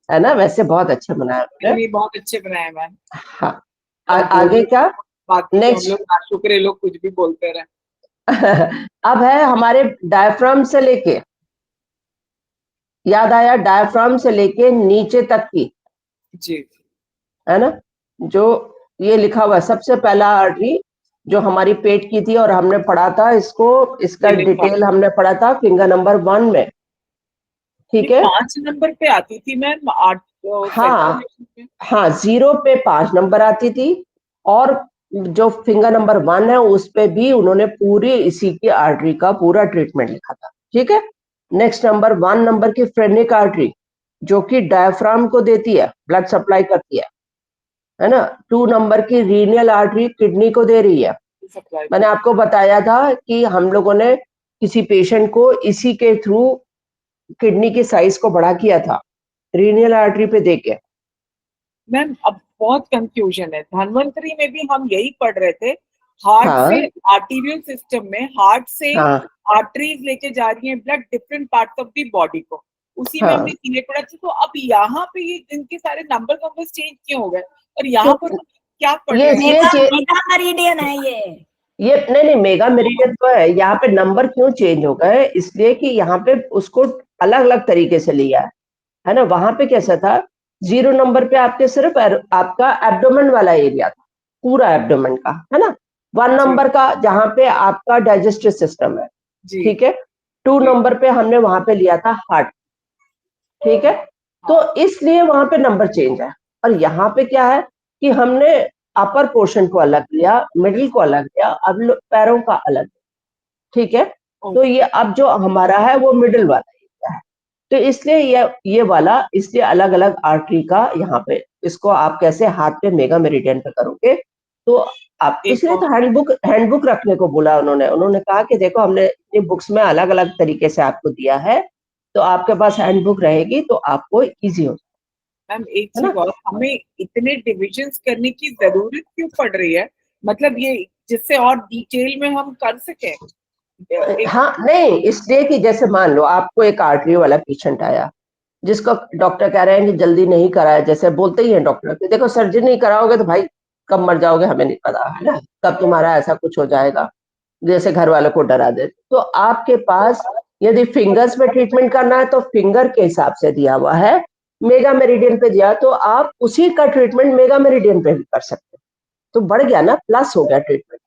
है ना, वैसे बहुत अच्छा बनाया नहीं, बहुत अच्छे बनाए मैम। हाँ, आगे क्या? नेक्स्ट शुक्र लोग कुछ भी बोलते रहे। अब है हमारे डायफ्राम से लेके, याद आया, डायफ्राम से लेके नीचे तक की, जी, है ना, जो ये लिखा हुआ है सबसे पहला आर्टरी जो हमारी पेट की थी, और हमने पढ़ा था इसको, इसका ये लिखा। डिटेल हमने पढ़ा था फिंगर नंबर 1 में, ठीक ये है। 5 नंबर पे आती थी मैम, 8 हाँ circulation पे। हाँ, 0 पे 5 नंबर आती थी, और जो फिंगर नंबर 1 है उस पे भी उन्होंने पूरी इसी की आर्टरी का पूरा ट्रीटमेंट लिखा था, ठीक है। नेक्स्ट नंबर 1 नंबर की फ्रेनिक आर्टरी, जो कि डायफ्राम को देती है, ब्लड सप्लाई करती है ना। 2 नंबर की रीनियल आर्टरी किडनी को दे रही है। सप्लाई। मैंने आपको बताया था कि हम लोगों ने किसी पेशेंट को इसी के थ्रू किडनी की साइज को बढ़ा किया था, रीनियल आर्टरी पे देके। मैम अब बहुत कंफ्यूजन है, धन्वंतरी में भी हम यही पढ़ रहे थे, हार्ट हाँ से आर्टीरियल सिस्टम में, हार्ट से हाँ आर्टरीज लेके जा रही हैं blood different parts of the body को, उसी में हाँ, हमने सीने पढ़ा था। तो अब यहाँ पे ये इनके सारे नंबर्स चेंज क्यों हो गए, और यहाँ पर क्या पढ़ ये रहे हैं? इसलिए मेगा मेरिडियन है ये नहीं मेगा मेरिडियन तो है, यहाँ पे नंबर क्यों चेंज हो गए, इसलिए कि यहाँ पे उसको अलग अलग तरीके से लिया है ना। वहां पे कैसा था, 0 नंबर पे आपके सिर्फ आपका एब्डोमेन वाला एरिया था, पूरा एब्डोमेन का, है ना। 1 नंबर का जहाँ पे आपका डाइजेस्टिव सिस्टम है, जी ठीक है। 2 जी। नंबर पे हमने वहां पे लिया था हार्ट, ठीक है। तो इसलिए वहां पे नंबर चेंज है, और यहाँ पे क्या है कि हमने अपर पोर्शन को अलग लिया, मिडिल को अलग लिया, अब पैरों का अलग, ठीक है। तो ये अब जो हमारा है वो मिडिल वाला एरिया है, तो इसलिए ये वाला इसलिए अलग अलग आर्टरी का यहाँ पे, इसको आप कैसे हाथ पे मेगा मेरिडियन पे करोगे। तो आप एक इसलिए तो और- हैंडबुक रखने को बोला उन्होंने कहा कि देखो हमने इतनी बुक्स में अलग अलग तरीके से आपको दिया है, तो आपके पास हैंडबुक रहेगी तो आपको इजी हो, मैम एक है ना। चीज और, हमें इतने डिविजन्स करने की जरूरत क्यों पड़ रही है, मतलब ये जिससे और डिटेल में हम कर सकें। हाँ नहीं, इसलिए कि जैसे मान लो आपको एक आर्टरी वाला पेशेंट आया, जिसको डॉक्टर कह रहे हैं कि जल्दी नहीं कराया, जैसे बोलते ही हैं डॉक्टर कि देखो सर्जरी नहीं कराओगे तो भाई कब मर जाओगे हमें नहीं पता, है ना, कब तुम्हारा ऐसा कुछ हो जाएगा, जैसे घर वालों को डरा दे। तो आपके पास यदि फिंगर्स में ट्रीटमेंट करना है तो फिंगर के हिसाब से दिया हुआ है, मेगा मेरिडियन पे दिया, तो आप उसी का ट्रीटमेंट मेगा मेरिडियन पे भी कर सकते हो, तो बढ़ गया ना, प्लस हो गया ट्रीटमेंट।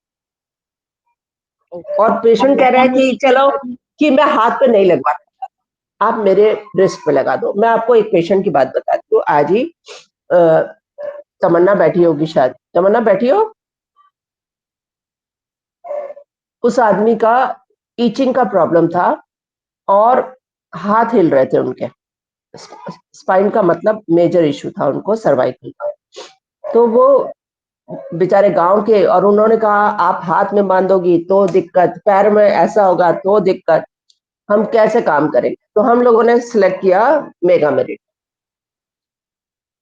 और पेशेंट कह रहा है कि चलो कि मैं हाथ पे नहीं लगवा, आप मेरे रिस्ट पे लगा दो। मैं आपको एक पेशेंट की बात बताती हूँ, आज ही तमन्ना बैठी होगी, शायद तमन्ना बैठी हो। उस आदमी का ईचिंग का प्रॉब्लम था और हाथ हिल रहे थे उनके, स्पाइन का मतलब मेजर इशू था उनको, सर्वाइकल का। तो वो बेचारे गांव के, और उन्होंने कहा आप हाथ में बांधोगी तो दिक्कत, पैर में ऐसा होगा तो दिक्कत, हम कैसे काम करेंगे। तो हम लोगों ने सिलेक्ट किया मेगा मेरिट,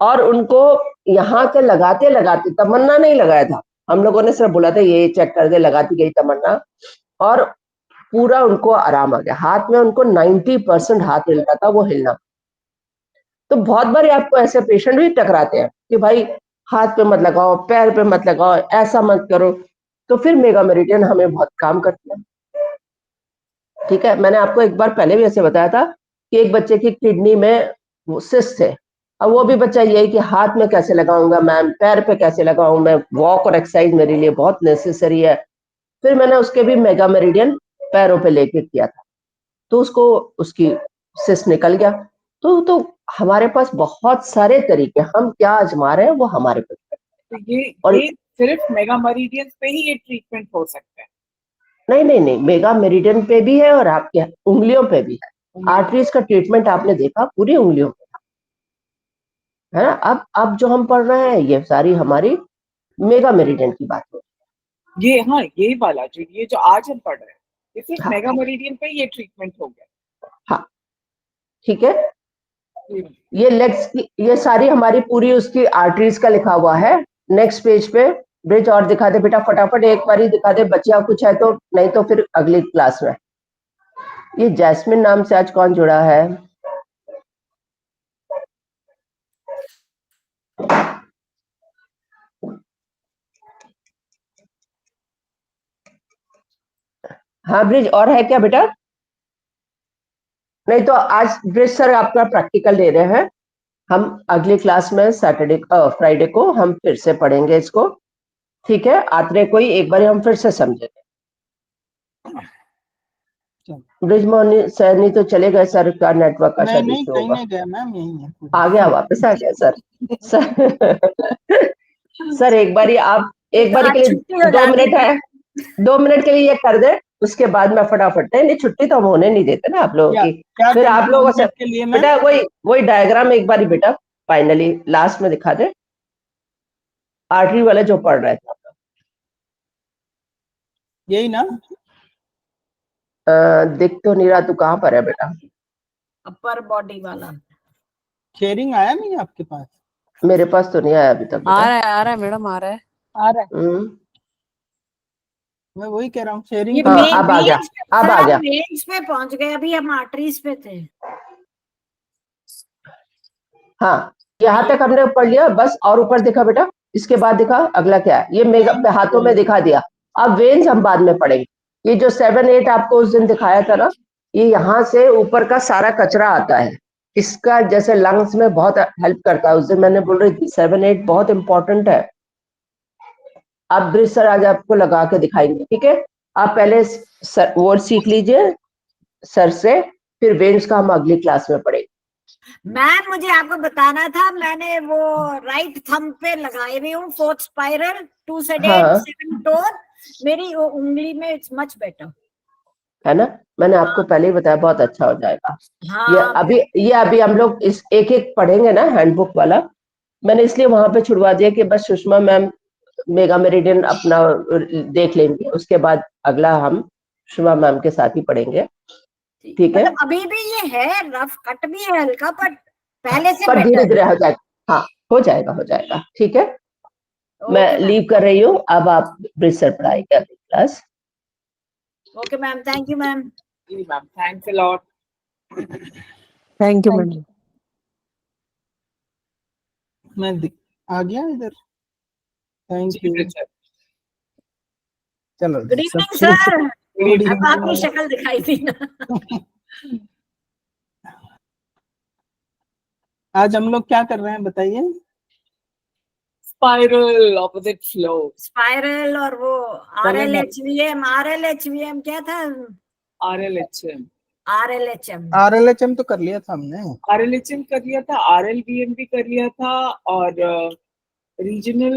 और उनको यहाँ के लगाते लगाते, तमन्ना नहीं लगाया था, हम लोगों ने सिर्फ बोला था ये चेक कर दे, लगाती गई तमन्ना, और पूरा उनको आराम आ गया। हाथ में उनको 90% हाथ हिल रहा था, वो हिलना। तो बहुत बार आपको ऐसे पेशेंट भी टकराते हैं कि भाई हाथ पे मत लगाओ, पैर पे मत लगाओ, ऐसा मत करो, तो फिर मेगा मेरिडियन हमें बहुत काम करती है, ठीक है। मैंने आपको एक बार पहले भी ऐसे बताया था कि एक बच्चे की किडनी में सिस्ट थे, अब वो भी बच्चा यही कि हाथ में कैसे लगाऊंगा मैम, पैर पे कैसे लगाऊं मैं, वॉक और एक्सरसाइज मेरे लिए बहुत नेसेसरी है। फिर मैंने उसके भी मेगा मेरिडियन पैरों पे लेके किया था, तो उसको उसकी सिस्ट निकल गया। तो हमारे पास बहुत सारे तरीके, हम क्या आजमा रहे हैं वो हमारे पे। तो ये और ये सिर्फ मेगा मेरिडियन पे ही ये ट्रीटमेंट हो सकता है? नहीं नहीं नहीं, मेगा मेरिडियन पे भी है और आपके उंगलियों पे भी है। आर्टरीज का ट्रीटमेंट आपने देखा पूरी उंगलियों पे है ना। अब जो हम पढ़ रहे हैं ये सारी हमारी मेगा मेरिडियन की बात है। ये हाँ, ये वाला जो आज हम पढ़ रहे हैं, ये सिर्फ हाँ मेगा मेरिडियन पे ये ट्रीटमेंट हो गया। हाँ, ठीक है। जी। ये लेग्स की, ये सारी हमारी पूरी उसकी आर्टरीज का लिखा हुआ है। नेक्स्ट पेज पे ब्रिज और दिखा दे बेटा, फटाफट एक बारी दिखा दे, बच्चा कुछ है तो, नहीं तो फिर अगली क्लास में। ये जैस्मिन नाम से आज कौन जुड़ा है? हाँ ब्रिज, और है क्या बेटा? नहीं तो आज ब्रिज सर आपका प्रैक्टिकल ले रहे हैं, हम अगली क्लास में सैटरडे फ्राइडे को हम फिर से पढ़ेंगे इसको, ठीक है, आत्रेय को ही एक बार हम फिर से समझे। ब्रिजमोहन सैनी तो चले गए, सर का नेटवर्क का शायद नहीं इशू कहीं होगा। नहीं गया मैम, यही है। आ गया, वापस आ गया सर। सर एक बार आप एक बार के छुट्टी लिए हो 2 जाती मिनट है, 2 मिनट के लिए ये कर दे, उसके बाद मैं फटाफट, नहीं छुट्टी तो हम होने नहीं देते ना आप लोगों की। क्या फिर करना आप लोगों से के लिए मैम? बेटा वही डायग्राम एक बार बेटा फाइनली लास्ट में दिखा दे, आर्टरी वाले जो पढ़ रहे थे आप लोग। यही ना? दिख तो नहीं रहा, तू कहाँ पर है बेटा? अपर बॉडी वाला शेयरिंग आया नहीं आपके पास? मेरे पास तो नहीं आया अभी तक बेटा। आ रहा है मैडम, आ रहा है। मैं वही कह रहा हूँ, शेयरिंग ये हाँ, मेन अब आ गया, अब आ गया। वेन्स पे पहुंच गए, अभी हम आर्टरीज पे थे। हाँ, यहाँ तक हमने पढ़ लिया बस। और ऊपर दिखा बेटा, इसके बाद दिखा अगला क्या है, ये मेगा पे हाथों में दिखा दिया। अब वेन्स हम बाद में पढ़ेंगे। ये जो 7-8 आपको उस दिन दिखाया था ना, ये यहाँ से ऊपर का सारा कचरा आता है, इसका जैसे लंग्स में बहुत हेल्प करता है। उस दिन मैंने बोल रही थी 7-8 बहुत इंपॉर्टेंट है। अब ब्रिज सर आज आपको लगा के दिखाएंगे, ठीक है? आप पहले वर्ड सीख लीजिए सर से, फिर वेन्स का हम अगली क्लास में पढ़ेंगे। मैम मुझे आपको बताना था, मैंने वो राइट थंब पे लगाई हुई हूँ 4th स्पाइरल 2 सेडेट हाँ। 7 टोन, मेरी वो उंगली में इट्स मच बेटर है ना, मैंने आपको पहले ही बताया, बहुत अच्छा हो जाएगा। हाँ। ये अभी हम लोग इस एक एक पढ़ेंगे ना, हैंडबुक वाला। मैंने इसलिए वहां पे छुड़वा दिया कि बस सुषमा मैम मेगा मेरिडियन अपना देख लेंगे, उसके बाद अगला हम सुषमा मैम के साथ ही पढ़ेंगे, ठीक है? मतलब अभी भी ये है, रफ कट भी है हल्का, पर पहले से पर धीरे बेटर। धीरे हो जाएगा। हाँ, हो जाएगा, ठीक है? मैं ओके मैम, लीव कर रही हूँ, अब आप ब्रिज सर पढ़ाएंगे अगली class. Okay ma'am, thank you ma'am. Ma'am thanks a lot. Thank you madam. मैं आ गया इधर। Thank you. चलो गुड इवनिंग सब सर। गुड अब आपकी इवनिंग। शक्ल दिखाई थी ना। आज हम लोग क्या कर रहे हैं बताइए? Spiral opposite flow. स्पाइरल और वो पहले मैं RLHVM क्या था? RLHM RLHM तो कर लिया था हमने। RLHM कर लिया था, RLVM भी कर लिया था, और रीजनल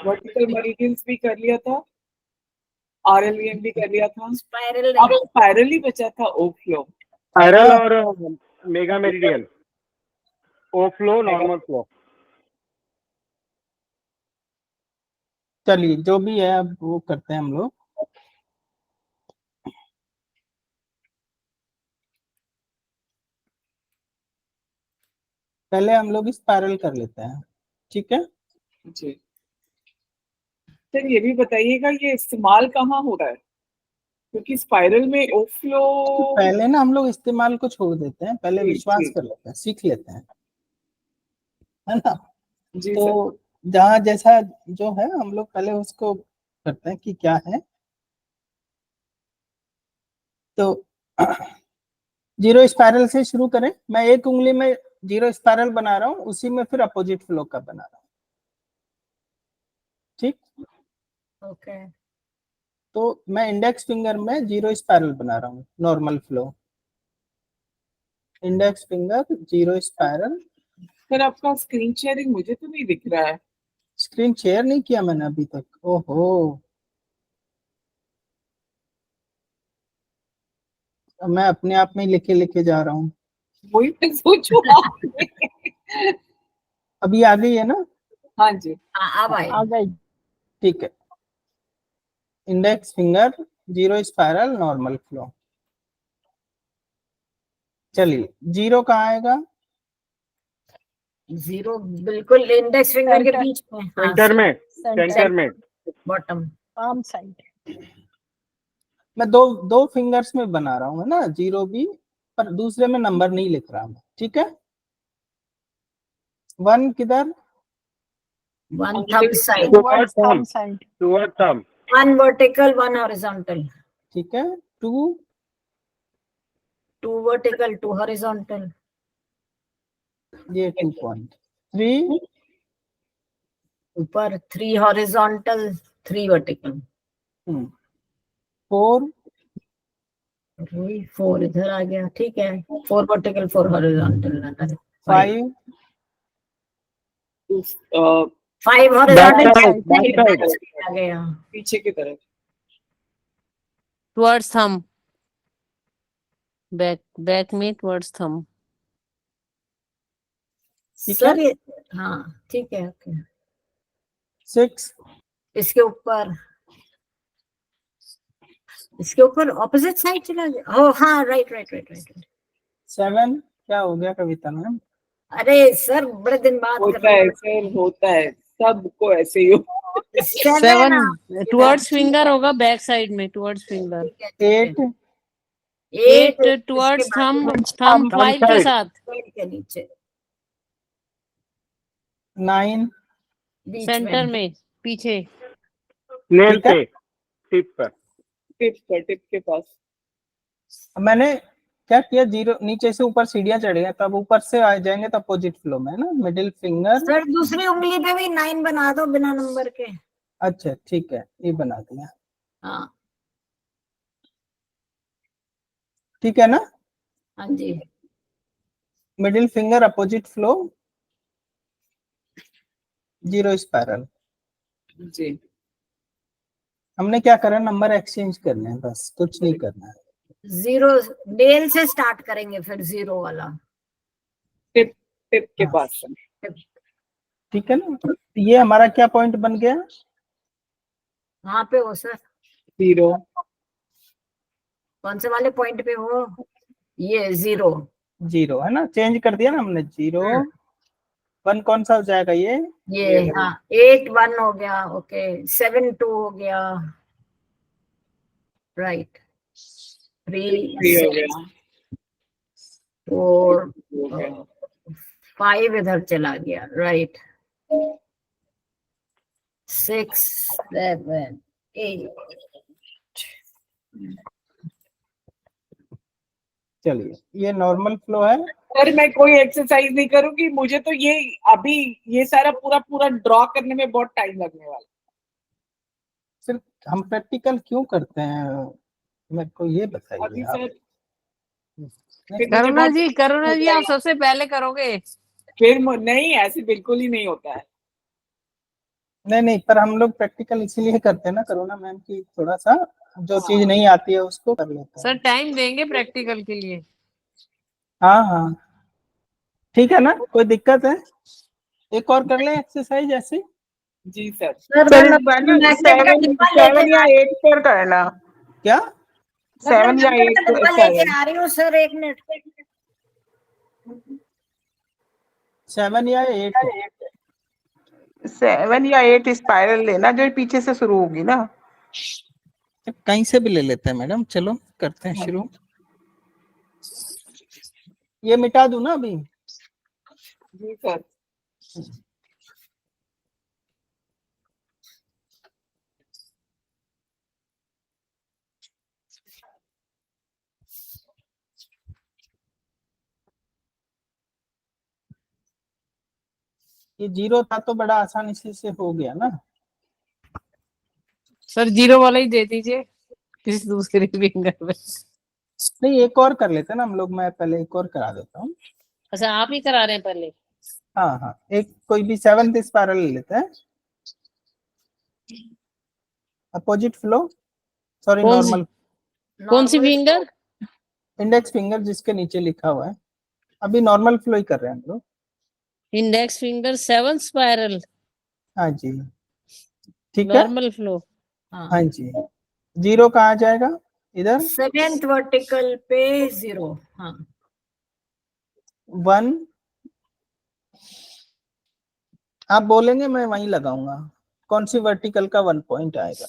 वर्टिकल मेरिडियंस भी कर लिया था, RLVM भी कर लिया था। स्पाइरल अब स्पाइरल ही बचा था, ओ फ्लो। स्पाइरल और मेगा मेरिडियन, ओ फ्लो, नॉर्मल फ्लो। चलिए जो भी है अब वो करते हैं हम लोग। पहले हम लोग स्पाइरल कर लेते हैं, ठीक है? जी सर, ये भी बताइएगा ये इस्तेमाल कहाँ हो रहा है, क्योंकि स्पाइरल में ओ फ्लो। पहले ना हम लोग इस्तेमाल को छोड़ देते हैं, पहले जी, विश्वास जी। कर लेते हैं, सीख लेते हैं, है ना? जी तो सर। जहाँ जैसा जो है हम लोग पहले उसको करते हैं कि क्या है। तो जीरो स्पाइरल से शुरू करें। मैं एक उंगली में जीरो स्पाइरल बना रहा हूँ, उसी में फिर अपोजिट फ्लो का बना रहा हूँ, ठीक? ओके। तो मैं इंडेक्स फिंगर में जीरो स्पाइरल बना रहा हूँ, normal flow. Index finger zero spiral. Sir आपका स्क्रीन शेयरिंग मुझे तो नहीं दिख रहा है। स्क्रीन शेयर नहीं किया मैंने अभी तक। ओहो, मैं अपने आप में लिखे लिखे जा रहा हूँ। वही मैं सोचू। अभी आ गई है ना? हाँ जी, अब आई। आ गई। ठीक है। Index finger zero spiral normal flow. चलिए जीरो कहाँ आएगा? जीरो बिल्कुल इंडेक्स फिंगर के बीच में। सेंटर में, सेंटर में, बॉटम पाम साइड। मैं दो फिंगर्स में बना रहा हूँ, है ना? जीरो भी, पर दूसरे में नंबर नहीं लिख रहा मैं, ठीक है? वन किधर? One thumb side, towards thumb side, toward thumb. One vertical one horizontal, ठीक है। टू वर्टिकल टू हॉरिजॉन्टल, ये 2.3 ऊपर 3 हॉरिजॉन्टल 3 वर्टिकल। 4 4 इधर आ गया, ठीक है। 4 वर्टिकल 4 हॉरिजॉन्टल। 5 5 हॉरिजॉन्टल आ गया पीछे की तरफ। टुवर्ड्स थंब, बैक में टुवर्ड्स थंब। सर ये हाँ ठीक है, ओके। 6 इसके ऊपर ऑपोजिट साइड चला गया। ओ हाँ, राइट राइट राइट राइट। 7 क्या हो गया कविता मैम? अरे सर बड़े दिन बाद होता है सर, होता है, सबको ऐसे ही हो। 7 टुवर्ड्स फिंगर होगा, बैक साइड में टुवर्ड्स फिंगर। 8 टुवर्ड्स थंब 5 के साथ के नीचे। 9 सेंटर में पीछे। नेल पे, टिप पर, टिप के पास। मैंने क्या किया, 0 नीचे से ऊपर सीढ़ियां चढ़ गया, तब ऊपर से आ जाएंगे तो अपोजिट फ्लो में ना। मिडिल फिंगर सर दूसरी उंगली पे भी 9 बना दो बिना नंबर के। अच्छा ठीक है, ये बना दिया। हाँ ठीक है ना। हाँ जी। Middle finger opposite flow, 0 spiral. जी हमने क्या करना, नंबर एक्सचेंज करने हैं बस, कुछ नहीं करना है। 0 नेल से स्टार्ट करेंगे, फिर 0 वाला टिप के पास। ठीक है ना। ये हमारा क्या पॉइंट बन गया? वहां पे हो सर। 0 कौन से वाले पॉइंट पे हो? ये 0 है ना, चेंज कर दिया ना हमने। 0 1 कौन सा हो जाएगा ये? हाँ 8 1 हो गया, ओके। 7 2 हो गया, राइट। 3 हो गया, 4 हो गया। 5 इधर चला गया, राइट। 6 7 8। चलिए, ये नॉर्मल फ्लो है। सर मैं कोई एक्सरसाइज नहीं करूंगी, मुझे तो ये अभी ये सारा पूरा ड्रॉ करने में बहुत टाइम लगने वाला। सिर्फ हम प्रैक्टिकल क्यों करते हैं, मेरे को ये अभी बताइए सर आप। करुणा जी आप सबसे पहले करोगे। फिर नहीं, ऐसे बिल्कुल ही नहीं होता है। नहीं, पर हम लोग प्रैक्टिकल इसीलिए करते हैं ना करुणा मैम, की थोड़ा सा जो चीज नहीं आती है उसको कर लेते हैं। सर टाइम देंगे प्रैक्टिकल के लिए। हाँ ठीक है ना, कोई दिक्कत है? एक और कर ले एक्सरसाइज ऐसे। जी सर। सर 7 या 8 पर करना। क्या? 7 या 8 लेके आ रही हूँ सर, 1 मिनट। 7 या 8 7 या 8 स्पाइरल लेना, जो पीछे से शुरू होगी ना। कहीं से भी ले लेते हैं मैडम, चलो करते हैं शुरू। ये मिटा दूं ना अभी? जी सर। ये 0 था तो बड़ा आसानी से हो गया ना। सर 0 वाला ही दे दीजिए किसी दूसरे फिंगर पे। नहीं, एक और कर लेते हैं ना हम लोग, मैं पहले एक और करा देता हूँ। अच्छा आप ही करा रहे हैं पहले? हाँ, एक कोई भी 7th स्पाइरल ले लेते हैं। Opposite flow, sorry normal. कौन सी फिंगर? इंडेक्स फिंगर जिसके नीचे लिखा हुआ है। अभी नॉर्मल फ्लो ही कर रहे हैं हम लोग। Index finger 7 spiral. हाँ जी ठीक है, नॉर्मल फ्लो। हाँ जी। 0 कहाँ जाएगा? इधर 7th वर्टिकल पे 0। हाँ 1 आप बोलेंगे, मैं वहीं लगाऊंगा। कौन सी वर्टिकल का 1 पॉइंट आएगा?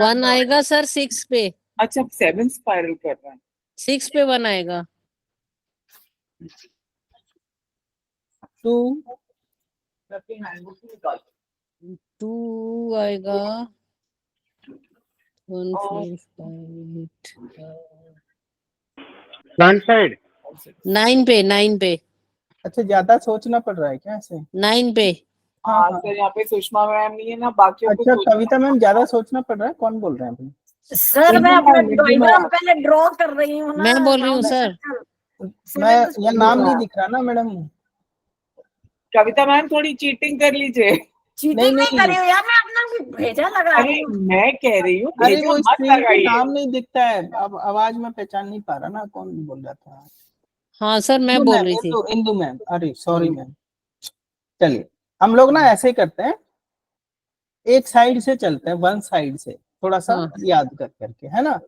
1 आएगा सर 6 पे। अच्छा 7 स्पाइरल कर रहा है। 6 पे 1 आएगा। 2 आएगा 1 4 5 फ्रंट साइड 9 पे। अच्छा ज्यादा सोचना पड़ रहा है क्या ऐसे? 9 पे हाँ हाँ। सर, यहाँ पे सुषमा मैम नहीं है ना, बाकियों को अच्छा सोचना कविता मैम ज्यादा सोचना पड़ रहा है, कौन बोल रहे हैं अभी? सर मैं अपना डायग्राम पहले ड्रॉ कर रही हूँ ना। मैं बोल रही हूँ सर। मैं ये नाम नहीं दिख रहा ना मैडम। कविता मैम थोड़ी चीटिंग कर लीजिए। चीटिंग नहीं करी हूँ यार, मैं अपना भेजा लगा अरे रही हूँ। मैं कह रही हूँ अरे भेजा वो मत स्क्रीन पे लगाइए। नाम नहीं दिखता है, अब आवाज में पहचान नहीं पा रहा ना कौन बोल रहा था। हाँ सर मैं बोल रही थी। इंदु मैम, अरे सॉरी मैम। चलिए हम लोग ना ऐसे ही करते हैं, एक साइड से चलते हैं, वन साइड से थोड़ा सा याद कर करके, है ना।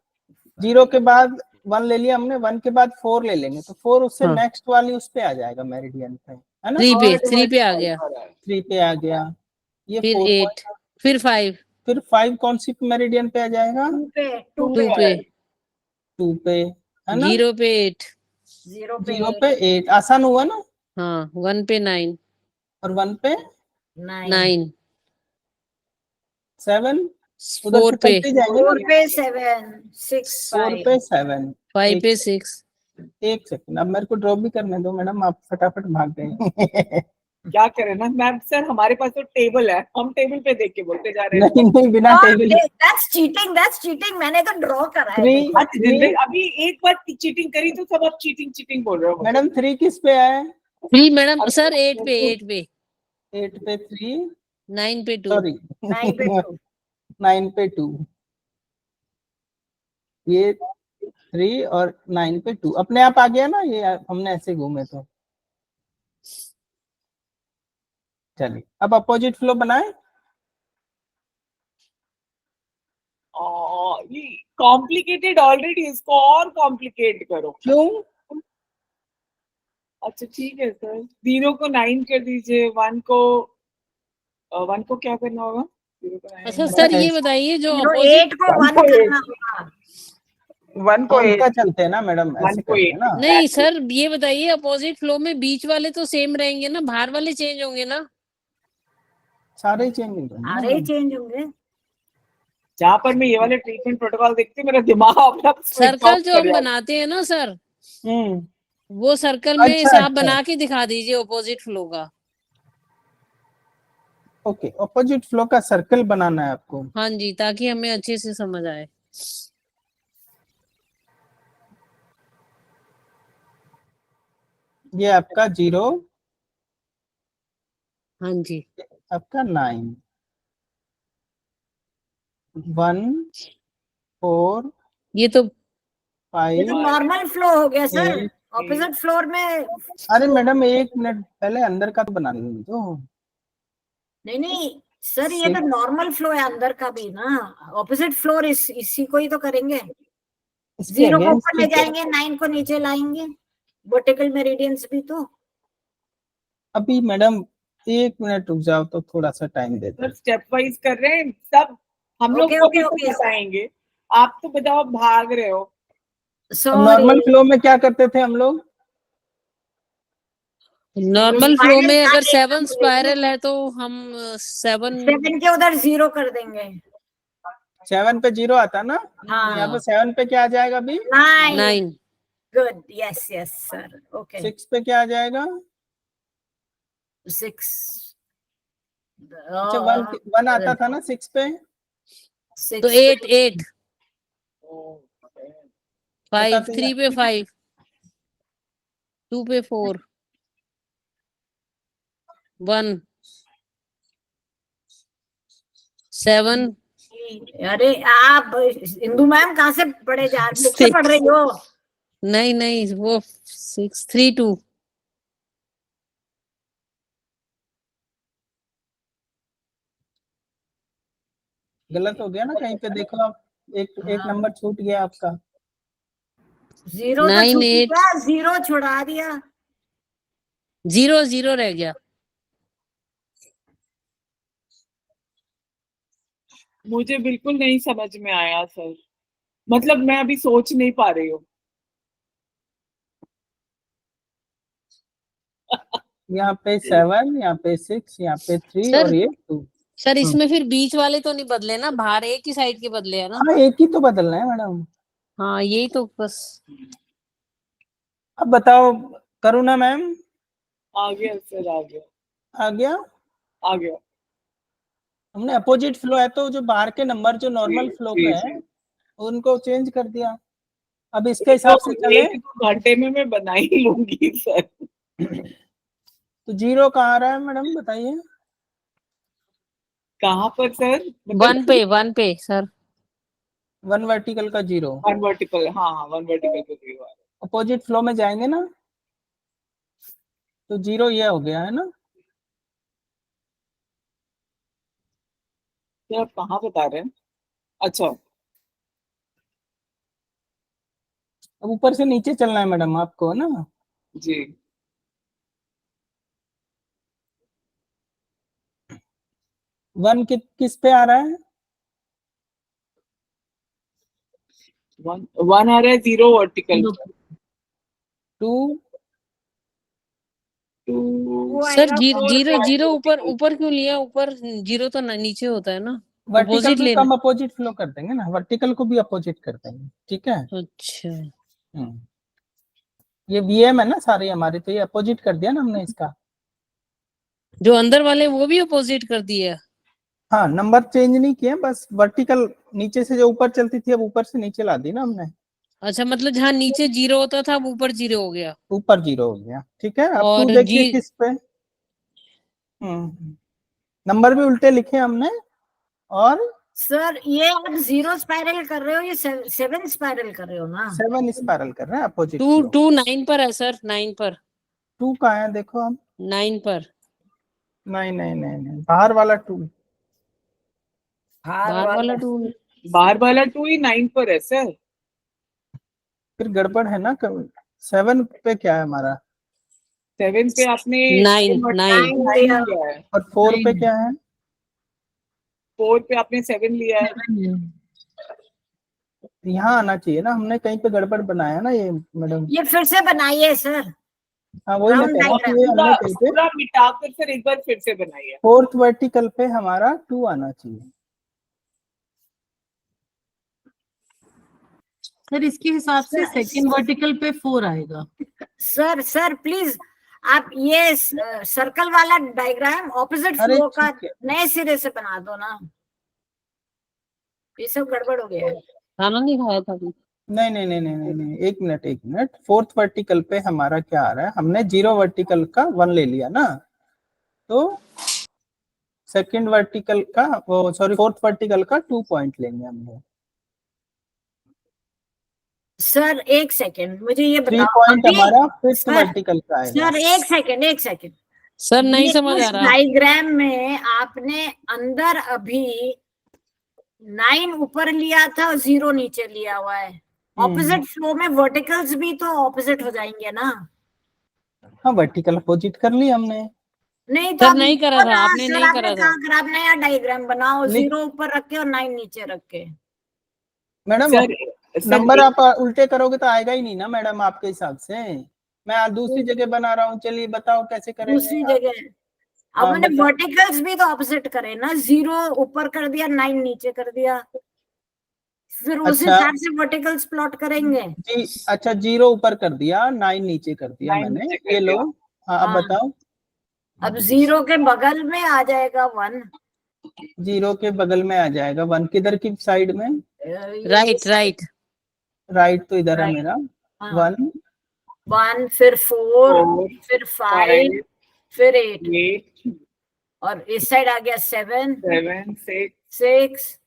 0 के बाद 1 ले लिया हमने, 1 के बाद 4 ले लेंगे, तो 4 उससे नेक्स्ट वाली उस पे आ जाएगा मेरिडियन पे, है ना। 3 पे आ गया। 3 पे आ गया, ये फिर 4 8, फिर 5, फिर 5 कौन सी मेरिडियन पे आ जाएगा? 2 पे 2 पे, 2 पे, है ना। 0 पे 8, 0 0 पे 8 आसान हुआ ना। हाँ 1 पे 9, और 1 पे 9, 7, उधर 4 से पे, चलते जाएंगे 4 ना। पे 7 6 4 पे 7, 5 पे 6। एक सेकंड, अब मेरे को ड्रॉप भी करने दो मैडम, आप फटाफट भाग गए। क्या करें ना मैम, सर हमारे पास तो टेबल है, हम टेबल पे देख के बोलते जा रहे हैं। नहीं बिना टेबल। दैट्स चीटिंग, मैंने तो ड्रॉ करा है। 3 अच्छा जिंदगी अभी एक बार चीटिंग करी तो सब आप चीटिंग बोल रहे हो। मैडम 3 किस पे आए? 3 मैडम सर 8 पे, 8 पे, 8 पे 3, 9 पे 2, सॉरी 9 पे 2, 9 पे 2, ये 3 और 9 पे 2 अपने आप आ गया ना, ये हमने ऐसे घूमे तो। चलिए अब अपोजिट फ्लो बनाए। ये कॉम्प्लिकेटेड ऑलरेडी, इसको और कॉम्प्लिकेट करो। क्यों? अच्छा ठीक है सर, 0 को 9 कर दीजिए, 1 को क्या करना होगा? 0 को 9। अच्छा सर ये बताइए जो 8 को 1 करना होगा। 1 को उल्टा चलते हैं ना मैडम, ऐसे करते हैं ना। नहीं सर ये बताइए अपोजिट फ्लो में बीच वाले तो सेम रहेंगे ना, बाहर वाले चेंज होंगे ना? सारे ही चेंज होंगे, सारे ही चेंज होंगे। जहाँ पर मैं ये वाले ट्रीटमेंट प्रोटोकॉल देखती हूँ, मेरा दिमाग अपना सर्कल जो हम बनाते हैं ना सर, वो सर्कल में अच्छा, आप बना के दिखा दीजिए अपोजिट फ्लो का। ओके, अपोजिट फ्लो का सर्कल बनाना है आपको। हाँ जी, ताकि हमें अच्छे से समझ आए। ये आपका 0, हाँ जी, आपका 9, 1 4 ये तो 5। नॉर्मल फ्लो हो गया सर। ऑपोजिट फ्लोर में अरे मैडम 1 मिनट पहले अंदर का तो बना लेंगे तो। नहीं सर, ये तो नॉर्मल फ्लो है अंदर का भी ना। ऑपोजिट फ्लोर इसी को ही तो करेंगे। 0 को ऊपर ले जाएंगे, 9 को नीचे लाएंगे, वर्टिकल मेरिडियंस भी तो। अभी मैडम 1 मिनट रुक जाओ, तो थोड़ा सा टाइम दे दो। स्टेप वाइज कर रहे हैं सब, हम लोग को भी बताएंगे। आप तो बताओ, भाग रहे हो। नॉर्मल फ्लो में क्या करते थे हम लोग? नॉर्मल फ्लो में अगर 7 स्पाइरल है तो हम 7 के उधर 0 कर देंगे। 7 पे 0 आता ना। हाँ। यहाँ पे 7 पे क्या आ जाएगा अभी? 9। Good, yes yes sir, okay. 6 पे क्या आ जाएगा? 6। अच्छा 1 आता था ना 6 पे। तो 8 5 3 पे 5, 2 पे 4, 1 7। अरे आप इंदु मैम कहाँ से पढ़े जा रहे, बुक से पढ़ रही हो? नहीं वो 6 3 2। गलत हो गया ना कहीं पे, देखो आप एक नंबर छूट गया आपका। 0 तो छूट गया, 0 छुड़ा दिया, 0 रह गया। मुझे बिल्कुल नहीं समझ में आया सर, मतलब मैं अभी सोच नहीं पा रही हूँ। यहाँ पे 7, यहाँ पे 6, यहाँ पे 3 और ये 2। सर इसमें फिर बीच वाले तो नहीं बदले ना, बाहर एक ही साइड के बदले है ना? हाँ एक ही तो बदलना है मैडम। हाँ यही तो बस। अब बताओ, करूँ ना मैम? आ गया सर, आ गया। आ गया। आ गया। हमने अपोजिट फ्लो है तो जो बाहर के नंबर जो नॉर्मल फ्लो जी, पे है जी। उनको चेंज कर दिया। अब इसके हिसाब से चले 1-2 घंटे में मैं बना ही लूंगी सर। तो 0 कहाँ आ रहा है मैडम बताइए? कहाँ पर सर? 1 पे सर। 1 वर्टिकल का 0 1 वर्टिकल, हाँ 1 वर्टिकल पे 0 आ रहा है। अपोजिट फ्लो में जाएंगे ना तो 0 ये हो गया है ना। तो आप कहाँ बता रहे हैं? अच्छा, अब ऊपर से नीचे चलना है मैडम आपको ना। जी। 1 किस पे आ रहा है? 1 आ रहा है 0 वर्टिकल। 2 वो सर आएगा जीरो 4 जीरो ऊपर क्यों लिया? ऊपर जीरो तो नीचे होता है ना। वर्टिकल अपोजिट भी लेना। कम अपोजिट फ्लो कर देंगे ना, वर्टिकल को भी अपोजिट कर देंगे, ठीक है। अच्छा, ये वीएम है ना सारी हमारी, तो ये अपोजिट कर दिया ना हमने इसका। जो अंदर वाले वो भी अपोजिट कर दिया। हाँ, नंबर चेंज नहीं किए, बस वर्टिकल नीचे से जो ऊपर चलती थी अब ऊपर से नीचे ला दी ना हमने। अच्छा, मतलब जहाँ नीचे 0 होता था अब ऊपर 0 हो गया। ऊपर 0 हो गया, ठीक है। अब 2 और देखिए किस पे। नंबर भी उल्टे लिखे हमने। और सर ये आप 0 स्पाइरल कर रहे हो, ये 7 स्पाइरल कर रहे हो ना? 7 स्पाइरल कर रहे हैं अपोजिट 2 9 पर है सर, 9 पर। 2 कहाँ है देखो हम। 9 पर। नहीं नहीं नहीं नहीं, बाहर वाला 2। बाहर वाला 2। बाहर वाला 2 ही 9 पर है सर। फिर गड़बड़ है ना। 7 पे क्या है हमारा? 7 पे आपने 9 लिया है। और 4 पे क्या है? 4 पे आपने 7 लिया है। यहाँ आना चाहिए ना, हमने कहीं पे गड़बड़ बनाया ना ये मैडम। ये फिर से बनाइए सर। हाँ वही मैं राउंड कह रहा हूँ कि डायग्राम ये हमने कहीं पे पूरा मिटाकर फिर एक बार फिर से बनाइए। 4th वर्टिकल पे हमारा 2 आना चाहिए। सर इसके हिसाब से सेकंड वर्टिकल पे 4 आएगा। सर प्लीज आप ये सर्कल वाला डायग्राम ऑपोजिट अरे फ्लो का ठीक है। नए सिरे से बना दो ना, ये सब गड़बड़ हो गया है। खाना नहीं खाया था अभी। नहीं नहीं नहीं नहीं नहीं नहीं, एक मिनट। 4th वर्टिकल पे हमारा क्या आ रहा है? हमने 0 वर्टिकल का 1 ले लिया ना, तो सेकंड वर्टिकल का वो सॉरी 4th वर्टिकल का 2 पॉइंट लेंगे हमने। सर एक सेकंड मुझे ये 3 बताओ पॉइंट अभी। हमारा 5th सर वर्टिकल का आएगा। सर एक सेकंड सर नहीं ये समझ आ इस रहा। डायग्राम में आपने अंदर अभी 9 ऊपर लिया था और 0 नीचे लिया हुआ है। ऑपोजिट फ्लो में वर्टिकल्स भी तो ऑपोजिट हो जाएंगे ना। हाँ, वर्टिकल अपोजिट कर ली हमने। नहीं तो सर आप नहीं करा था, आपने सर नहीं आपने करा था। कहा कर आप नया डायग्राम बनाओ, नहीं। 0 ऊपर रख के और 9 नीचे रख के। मैडम सर नंबर आप उल्टे करोगे तो आएगा ही नहीं ना मैडम आपके हिसाब से। मैं दूसरी जगह बना रहा हूँ, चलिए बताओ कैसे करेंगे दूसरी आप? जगह अब हाँ, मैंने बताओ। वर्टिकल्स भी तो ऑपोजिट करे ना, 0 ऊपर कर दिया 9 नीचे कर दिया, फिर उस अच्छा हिसाब से वर्टिकल्स प्लॉट करेंगे। जी, अच्छा 0 ऊपर कर दिया 9 नीचे कर दिया 9 मैंने, नीचे कर ये लो। दिया। हाँ अब हाँ। बताओ। अब 0 के बगल में आ जाएगा 1। 0 के बगल में आ जाएगा 1, किधर की साइड में? राइट। राइट, तो इधर है Right. मेरा हाँ। 1 फिर 4 4 फिर 5 5 फिर 8 8 और इस साइड आ गया 7 7 6 6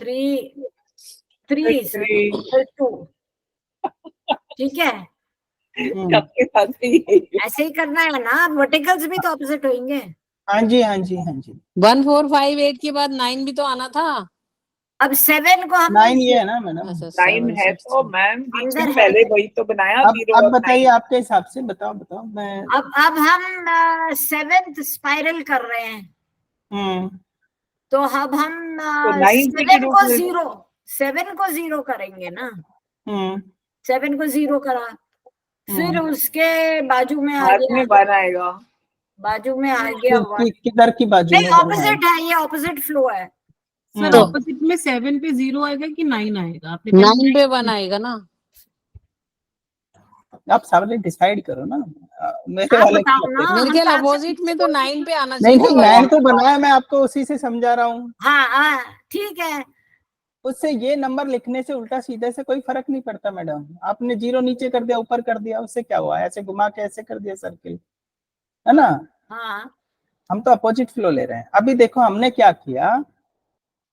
3 3 फिर 2। ठीक है, सबके साथ ही ऐसे ही करना है ना, वर्टिकल्स भी तो ऑपोजिट होंगे। हाँ जी 1 4 5 8 के बाद 9 भी तो आना था। अब 7 को हम 9 ये है ना मैडम। अच्छा, 9 7 है 6 तो मैम बीच अंदर में है। पहले वही तो बनाया अब 0 और बताइए 9। आपके हिसाब से, बताओ मैं। अब हम 7th स्पाइरल कर रहे हैं, तो अब हम तो 9 से 7 को शुरू 0 करेंगे ना। 7 को 0 करा, फिर उसके बाजू में आ बाद गया, में 1 आएगा। बाजू में आ गया 1। किधर की बाजू नहीं में? ऑपोजिट है, ये ऑपोजिट फ्लो है। सर तो- ऑपोजिट में 7 पे 0 आएगा कि 9 आएगा? आपने 9 पे 1 आएगा ना। आप सारे डिसाइड करो ना, मेरे आप वाले बताओ ना, मेरे हम ख्याल तो आपसे अपोजिट में तो 9 पे आना नहीं चाहिए। नहीं, मैंने तो बनाया, मैं आपको उसी से समझा रहा हूँ। हाँ हाँ ठीक है। उससे ये नंबर लिखने से उल्टा सीधे से कोई फर्क नहीं पड़ता मैडम। आपने 0 नीचे कर दिया, ऊपर कर दिया, उससे क्या हुआ? ऐसे घुमा के ऐसे कर दिया सर्किल, है ना? हाँ हम तो अपोजिट फ्लो ले रहे हैं। अभी देखो हमने क्या किया,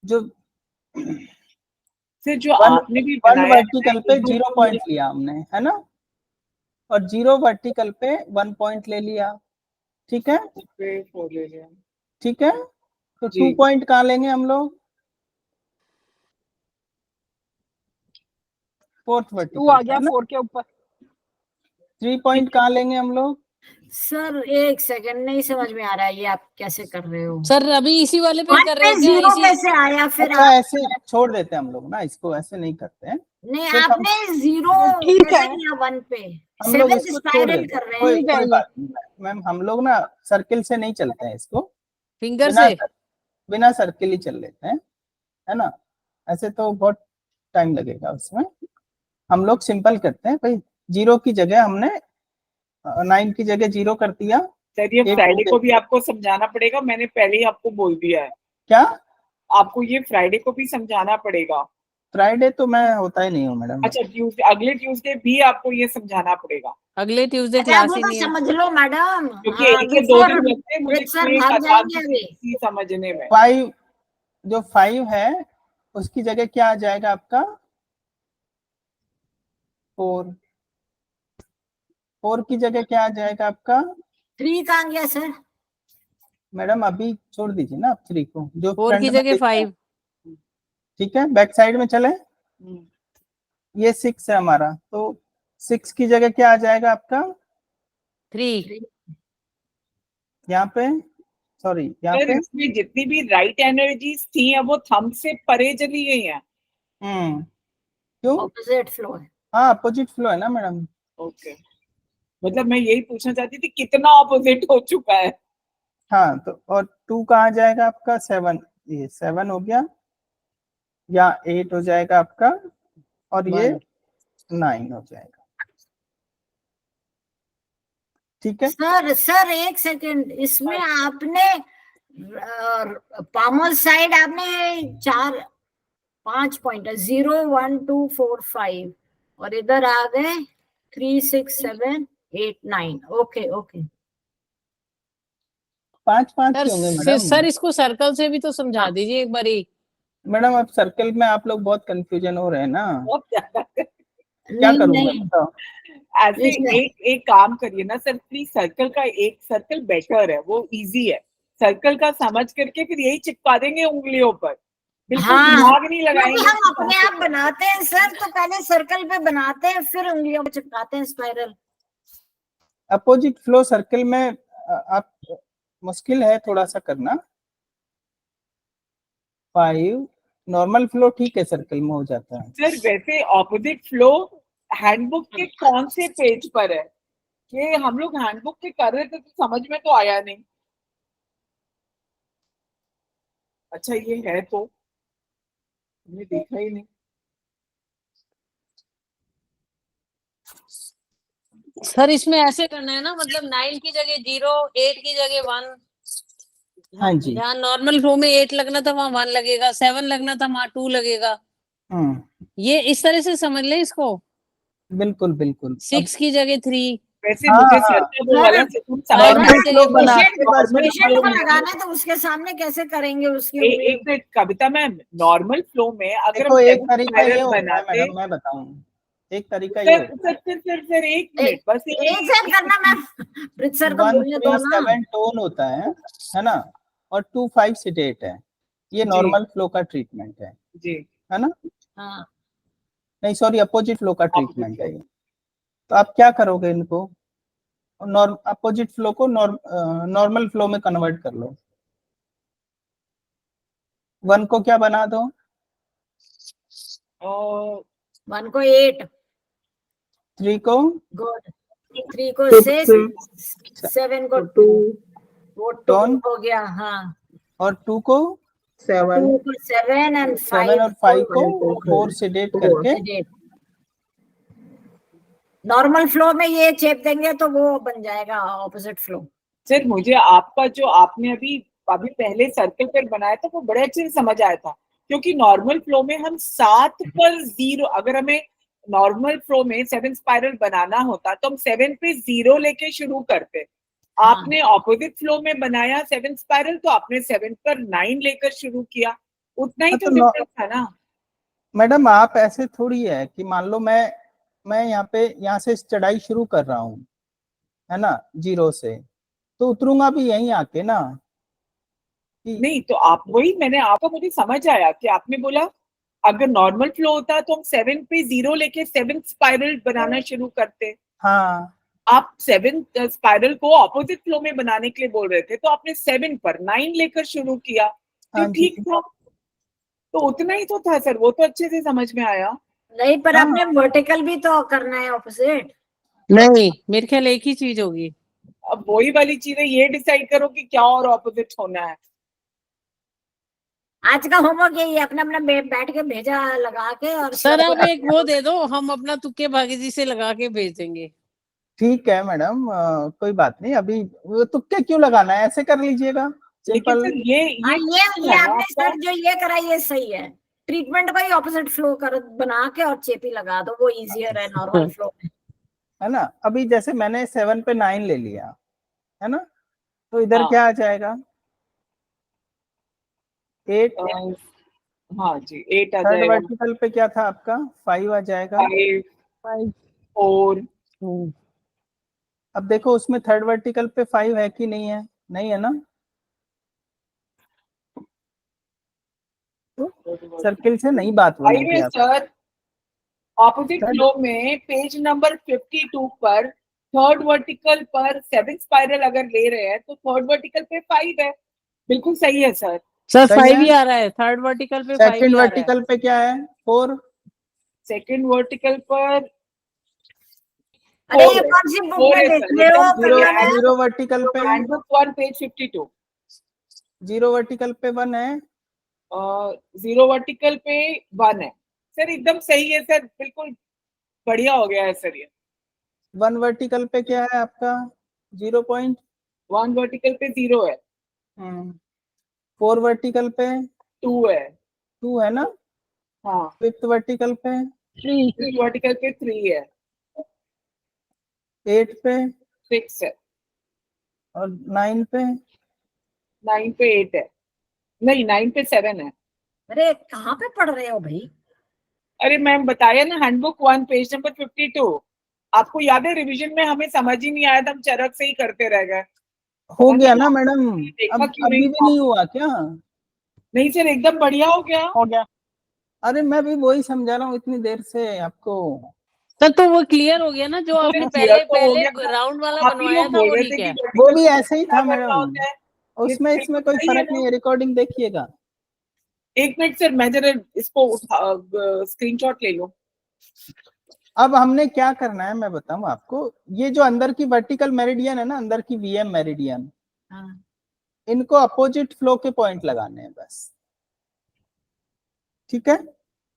जो फिर जो वन आपने भी वन बनाया वर्टिकल पे 0 पॉइंट लिया हमने, है ना, और 0 वर्टिकल पे 1 पॉइंट ले लिया, ठीक है? पे 4 ले लिया। ठीक है, तो जी 2 पॉइंट कहाँ लेंगे हम लोग? 4th 2 वर्टिकल आ पे, गया है ना? 4 के ऊपर। 3 पॉइंट कहाँ लेंगे हम लोग? सर एक सेकंड, नहीं समझ में आ रहा है ये आप कैसे कर रहे हो। सर अभी इसी वाले पे वन कर रहे पे हो क्या? 0 इसी कैसे आया फिर? अच्छा आप ऐसे छोड़ देते हैं हम लोग ना, इसको ऐसे नहीं करते हैं। नहीं, सिर्फ हम आपने 0 ठीक कैसे है, लिया 1 पे? हम लोग 7th इसको छोड़ स्पाइरल देते हैं, कर रहे कोई हैं। ठीक है कोई ये। बात नहीं मैम। हम लोग ना सर्किल से नहीं चलते हैं, इसको फिंगर बिना से। बिना सर्किल ही चल लेते हैं, है ना? ऐसे तो बहुत टाइम लगेगा उसमें। हम लोग सिंपल करते हैं भाई। 0 की जगह हमने 9 की जगह 0 कर दिया। सर ये 8 फ्राइडे को भी आपको समझाना पड़ेगा, मैंने पहले ही आपको बोल दिया है। क्या? आपको ये फ्राइडे को भी समझाना पड़ेगा। फ्राइडे तो मैं होता ही नहीं हूँ मैडम। अच्छा ट्यूसडे, अगले ट्यूसडे भी आपको ये समझाना पड़ेगा, अगले ट्यूसडे अच्छा क्लास वो ही तो नहीं है। समझ लो मैडम। क्योंकि हाँ एक या दो दिन सर, लगते हैं मुझे सर ये भाग जाएंगे अभी। इसी समझने में। 5 जो 5 है उसकी जगह क्या आ जाएगा आपका? 4 की जगह क्या आ जाएगा आपका? 3 कहाँ गया सर? मैडम अभी छोड़ दीजिए ना आप 3 को, जो 4 की फ्रंट में जगह दिख रहा है। 5। ठीक है, बैक साइड में चले। हम्म, ये 6 है हमारा, तो 6 की जगह क्या आ जाएगा आपका? 3। यहाँ पे, सॉरी यहाँ सर पे। इसमें जितनी भी राइट एनर्जीज थी अब वो थंब से परे चली गई हैं। क्यों? ऑपोजिट फ्लो है। हाँ अपोजिट फ्लो है ना मैडम। ओके, मतलब मैं यही पूछना चाहती थी कितना ऑपोजिट हो चुका है। हाँ तो और 2 कहाँ जाएगा आपका? 7, ये 7 हो गया, या 8 हो जाएगा आपका, और ये 9 हो जाएगा। ठीक है, सर एक सेकंड, इसमें आपने पामल साइड आपने 5 पॉइंट 0 1 2 4 5 और इधर आ गए 3 6 7 8 9। ओके ओके 5 सर के होंगे फिर मैडम। सर इसको सर्कल से भी तो समझा दीजिए एक बारी। मैडम अब सर्कल में आप लोग बहुत कंफ्यूजन हो रहे हैं ना, बहुत ज्यादा। क्या नहीं करूं मैं नहीं बताओ? ऐसे एक काम करिए ना सर, प्लीज सर्कल का एक सर्कल बेटर है, वो इजी है। सर्कल का समझ करके फिर यही चिपका देंगे उंगलियों पर, बिल्कुल हाँ दिमाग नहीं क्योंकि लगाएंगे। हम अपने आप बनाते हैं सर, तो पहले सर्कल पे बनाते हैं फिर उंगलियों पे चिपकाते हैं स्पाइरल। अपोजिट फ्लो सर्कल में आप मुश्किल है थोड़ा सा करना। 5 नॉर्मल फ्लो ठीक है, सर्कल में हो जाता है। सर वैसे ऑपोजिट फ्लो हैंडबुक के कौन से पेज पर है? ये हम लोग हैंडबुक के कर रहे थे तो समझ में तो आया नहीं। अच्छा ये है तो हमने देखा ही नहीं। सर इसमें ऐसे करना है ना, मतलब 9 की जगह 0, 8 की जगह 1। हाँ जी। जहाँ नॉर्मल फ्लो में 8 लगना था वहाँ 1 लगेगा, 7 लगना था वहाँ 2 लगेगा। ये इस तरह से समझ ले इसको। बिल्कुल बिल्कुल। 6 की जगह 3। वैसे मुझे सर का वो वाला सिस्टम समझ में नॉर्मल फ्लो बना पेशेंट को लगाना है तो उसके सामने कैसे करेंगे उसकी एक मिनट कविता मैम, नॉर्मल फ्लो में अगर देखो हम एक डेविड तरीका ये स्पाइरल होता है बनाते। मैडम, मैं बताऊं, एक तरीका ये होता है। सर एक मिनट बस एक सेकंड करना मैम, प्रीत सर को बोलने दो ना। 137 टोन होता है ना, और 25 सेडेट है। ये नॉर्मल फ्लो का ट्रीटमेंट है जी, है ना? हाँ नहीं सॉरी, अपोजिट फ्लो का ट्रीटमेंट है ये। तो आप क्या करोगे, इनको अपोजिट फ्लो को नॉर्मल फ्लो में कन्वर्ट कर लो। 1 को क्या बना दो? 1 को 8, 3 को गुड, 3 को 6, 7 को 2, वो 2 हो गया। हाँ, और 2 को 7 2 को 7 एंड 7 और 5 को 4 सेडेट करके नॉर्मल फ्लो में ये चेप देंगे तो वो बन जाएगा ऑपोजिट फ्लो। सर मुझे आपका जो आपने अभी अभी पहले सर्कल पर बनाया था वो बड़े अच्छे से समझ आया था, क्योंकि नॉर्मल फ्लो में हम 7 पर 0, अगर हमें नॉर्मल फ्लो में 7 स्पाइरल बनाना होता तो हम 7 पे 0 लेके शुरू करते। आपने ऑपोजिट फ्लो में बनाया 7 स्पाइरल, तो आपने 7 पर 9 लेकर शुरू किया, उतना ही तो डिफरेंस था ना। मैडम आप ऐसे थोड़ी है कि मान लो मैं यहाँ से चढ़ाई शुरू कर रहा हूँ, है ना, 0 से, तो उतरूंगा भी यहीं आके ना। नहीं तो आप वही मैंने आपको मुझे समझ आया कि आपने बोला अगर नॉर्मल फ्लो होता तो हम 7 पे 0 लेके 7 स्पाइरल बनाना शुरू करते। हाँ, आप 7 स्पाइरल को ऑपोजिट फ्लो में बनाने के लिए बोल रहे थे, तो आपने 7 पर 9 लेकर शुरू किया, तो ठीक था, तो उतना ही तो था सर, वो तो अच्छे से समझ में आया। नहीं पर आपने वर्टिकल भी तो करना है ऑपोजिट। नहीं, मेरे ख्याल एक ही चीज होगी। अब वही वाली चीजें ये डिसाइड करो कि क्या और ऑपोजिट होना है। आज का होमवर्क यही है, अपना अपना बैठ के भेजा लगा के। और सर अब एक वो दे दो, हम अपना तुक्के भागी से लगा के भेज देंगे। ठीक है मैडम, कोई बात नहीं, अभी तुक्के क्यों लगाना है, ऐसे कर लीजिएगा सिंपल। ये आपने सर जो ये करा ये सही है, ट्रीटमेंट का ही ऑपोजिट फ्लो कर बना के और चेपी लगा दो, वो इजियर है नॉर्मल फ्लो में, है ना। अभी जैसे मैंने 7 पे 9 ले लिया, है ना, तो इधर क्या आ जाएगा, 8। हाँ जी, 8 आ थर्ड जाएगा। वर्टिकल पे क्या था आपका, 5 आ जाएगा। 5 4। अब देखो उसमें थर्ड वर्टिकल पे 5 है कि नहीं है, नहीं है ना, तो सर्किल से नहीं बात बनेगी आप। सर ऑपोजिट फ्लो में पेज नंबर 52 पर थर्ड वर्टिकल पर 7 स्पाइरल अगर ले रहे हैं तो थर्ड वर्टिकल पे 5 है, बिल्कुल सही है सर। सर 5 ही आ रहा है, थर्ड वर्टिकल पे 5 ही आ रहा है। सेकंड वर्टिकल पे क्या है, 4। सेकंड वर्टिकल पर अरे ये कौन सी बुक में देख रहे हो? जीरो वर्टिकल पे हैंडबुक 1 पेज 52। जीरो वर्टिकल पे 1 है, 0 वर्टिकल पे 1 है सर, एकदम सही है सर, बिल्कुल बढ़िया हो गया है सर ये। 1 वर्टिकल पे क्या है आपका, 0.1 वर्टिकल पे 0 है। 4 वर्टिकल पे 2 है। 2 है ना। हाँ। 5th वर्टिकल पे 3। 5th वर्टिकल पे 3 है। 8 पे 6 है। और 9 पे 9 पे 8 है, नहीं 9 पे 7 है। अरे कहाँ पे पढ़ रहे हो भाई? अरे मैम बताया ना, हैंडबुक 1 पेज नंबर 52। आपको याद है रिवीजन में हमें समझ ही नहीं आया था, हम चरक से ही करते रह गए। हो गया ना मैडम, अब अभी भी नहीं हुआ क्या? नहीं सर एकदम बढ़िया हो गया। अरे मैं भी वही समझा रहा हूँ इतनी देर से आपको। सर तो वो क्लियर हो गया ना, जो आपने पहले राउंड वाला बनवाया था वो ठीक है। वो भी ऐसे ही था मैडम, उसमें इसमें कोई फर्क नहीं है, रिकॉर्डिंग देखिएगा। 1 मिनट सर, मैं जरा इसको स्क्रीनशॉट ले लो। अब हमने क्या करना है मैं बताऊं आपको, ये जो अंदर की वर्टिकल मेरिडियन है ना, अंदर की वीएम मेरिडियन, इनको अपोजिट फ्लो के पॉइंट लगाने हैं बस, ठीक है।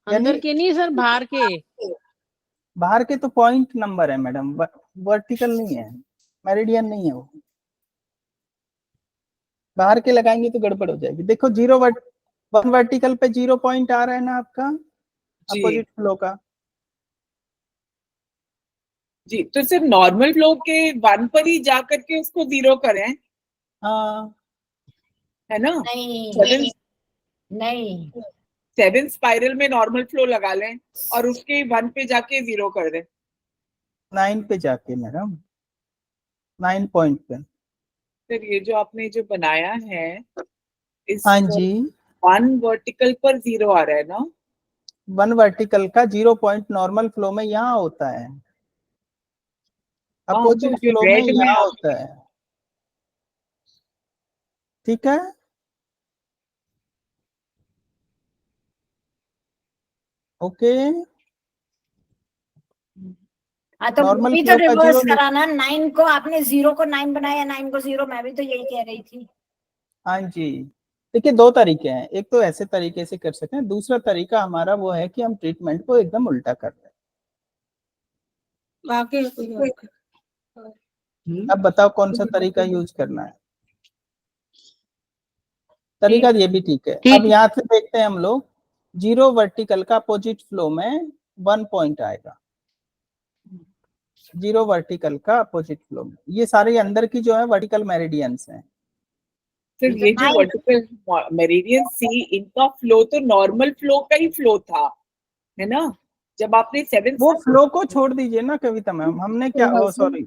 अंदर के नहीं सर, बाहर के। बाहर के तो पॉइंट नंबर है मैडम, वर्टिकल नहीं है, मेरिडियन नहीं है वो। बाहर के लगाएंगे तो गड़बड़ हो जाएगी। देखो 1 वर्टिकल पे 0 पॉइंट आ रहा है ना आपका अपोजिट फ्लो का। जी, तो सिर्फ नॉर्मल फ्लो के 1 पर ही जाकर के उसको 0 करें। हाँ, है ना। नहीं 7 स्पाइरल में नॉर्मल फ्लो लगा लें और उसके 1 पे जाके 0 कर दें। 9 पे जाके मैडम, 9 पॉइंट पे। सर ये जो आपने जो बनाया है इस हाँ जी, 1 वर्टिकल पर 0 आ रहा है ना। 1 वर्टिकल का 0 पॉइंट नॉर्मल फ्लो में यहाँ होता है, अपोजिट फ्लो में यहाँ होता है, ठीक है। ओके, हाँ तो भी तो रिवर्स कराना, 9 को आपने 0 को 9 बनाया, 9 को 0, मैं भी तो यही कह रही थी। हाँ जी, देखिए 2 तरीके हैं, एक तो ऐसे तरीके से कर सकते हैं, दूसरा तरीका हमारा वो है कि हम ट्रीटमेंट को एकदम उल्टा कर दें। अब बताओ कौन सा तरीका यूज करना है। तरीका ये भी ठीक है। अब यहाँ से देखते हैं हम लोग, जीरो वर्टिकल का अपोजिट फ्लो में 1 पॉइंट आएगा। जीरो वर्टिकल का अपोजिट फ्लो में ये सारे अंदर की जो है वर्टिकल मेरिडियंस हैं। सर ये जो वर्टिकल मेरिडियन सी, इनका फ्लो तो नॉर्मल फ्लो का ही फ्लो था, है ना? जब आपने 7 वो फ्लो को छोड़ दीजिए ना कविता मैम, हमने क्या, ओ सॉरी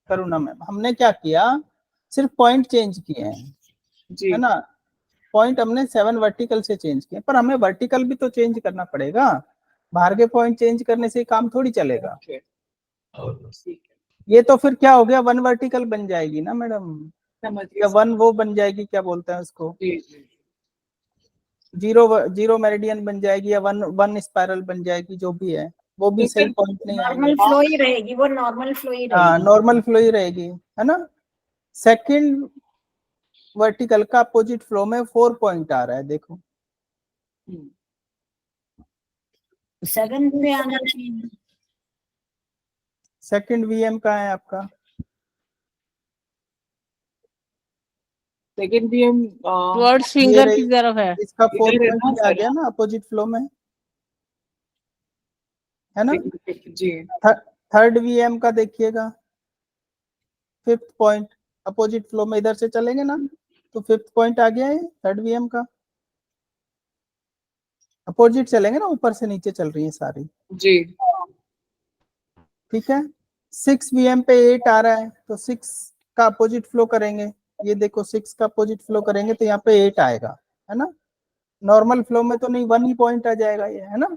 करुणा मैम, हमने क्या किया, सिर्फ पॉइंट चेंज किए हैं, है ना? पॉइंट हमने 7 वर्टिकल से चेंज किए, पर हमें वर्टिकल भी तो चेंज करना पड़ेगा। बाहर के पॉइंट चेंज करने से काम थोड़ी चलेगा। ये तो फिर क्या हो गया, 1 वर्टिकल बन जाएगी ना मैडम, या 1 वो बन जाएगी, क्या बोलते हैं उसको, जीरो मेरिडियन बन जाएगी, या 1 स्पाइरल बन जाएगी, जो भी है वो भी सही पॉइंट नहीं आएगा। नॉर्मल फ्लो ही रहेगी, वो नॉर्मल फ्लो ही हाँ रहेगी। नॉर्मल फ्लो ही रहेगी, है ना? सेकंड वर्टिकल का अपोजिट फ्लो में 4 पॉइंट आ रहा है, देखो 7 में आना चाहिए। सेकंड वीएम कहाँ है आपका? सेकंड भी हम टुवर्ड्स फिंगर की तरफ है, इसका 4 पॉइंट आ गया ना अपोजिट फ्लो में, है ना? जी। थर्ड वीएम का देखिएगा, 5th पॉइंट अपोजिट फ्लो में इधर से चलेंगे ना, तो 5th पॉइंट आ गया है थर्ड वीएम का। अपोजिट चलेंगे ना, ऊपर से नीचे चल रही है सारी जी, ठीक है। 6 वीएम पे 8 आ रहा है, तो 6 का अपोजिट फ्लो करेंगे, ये देखो 6 का अपोजिट फ्लो करेंगे तो यहाँ पे 8 आएगा, है ना? नॉर्मल फ्लो में तो नहीं, 1 ही पॉइंट आ जाएगा ये, है ना?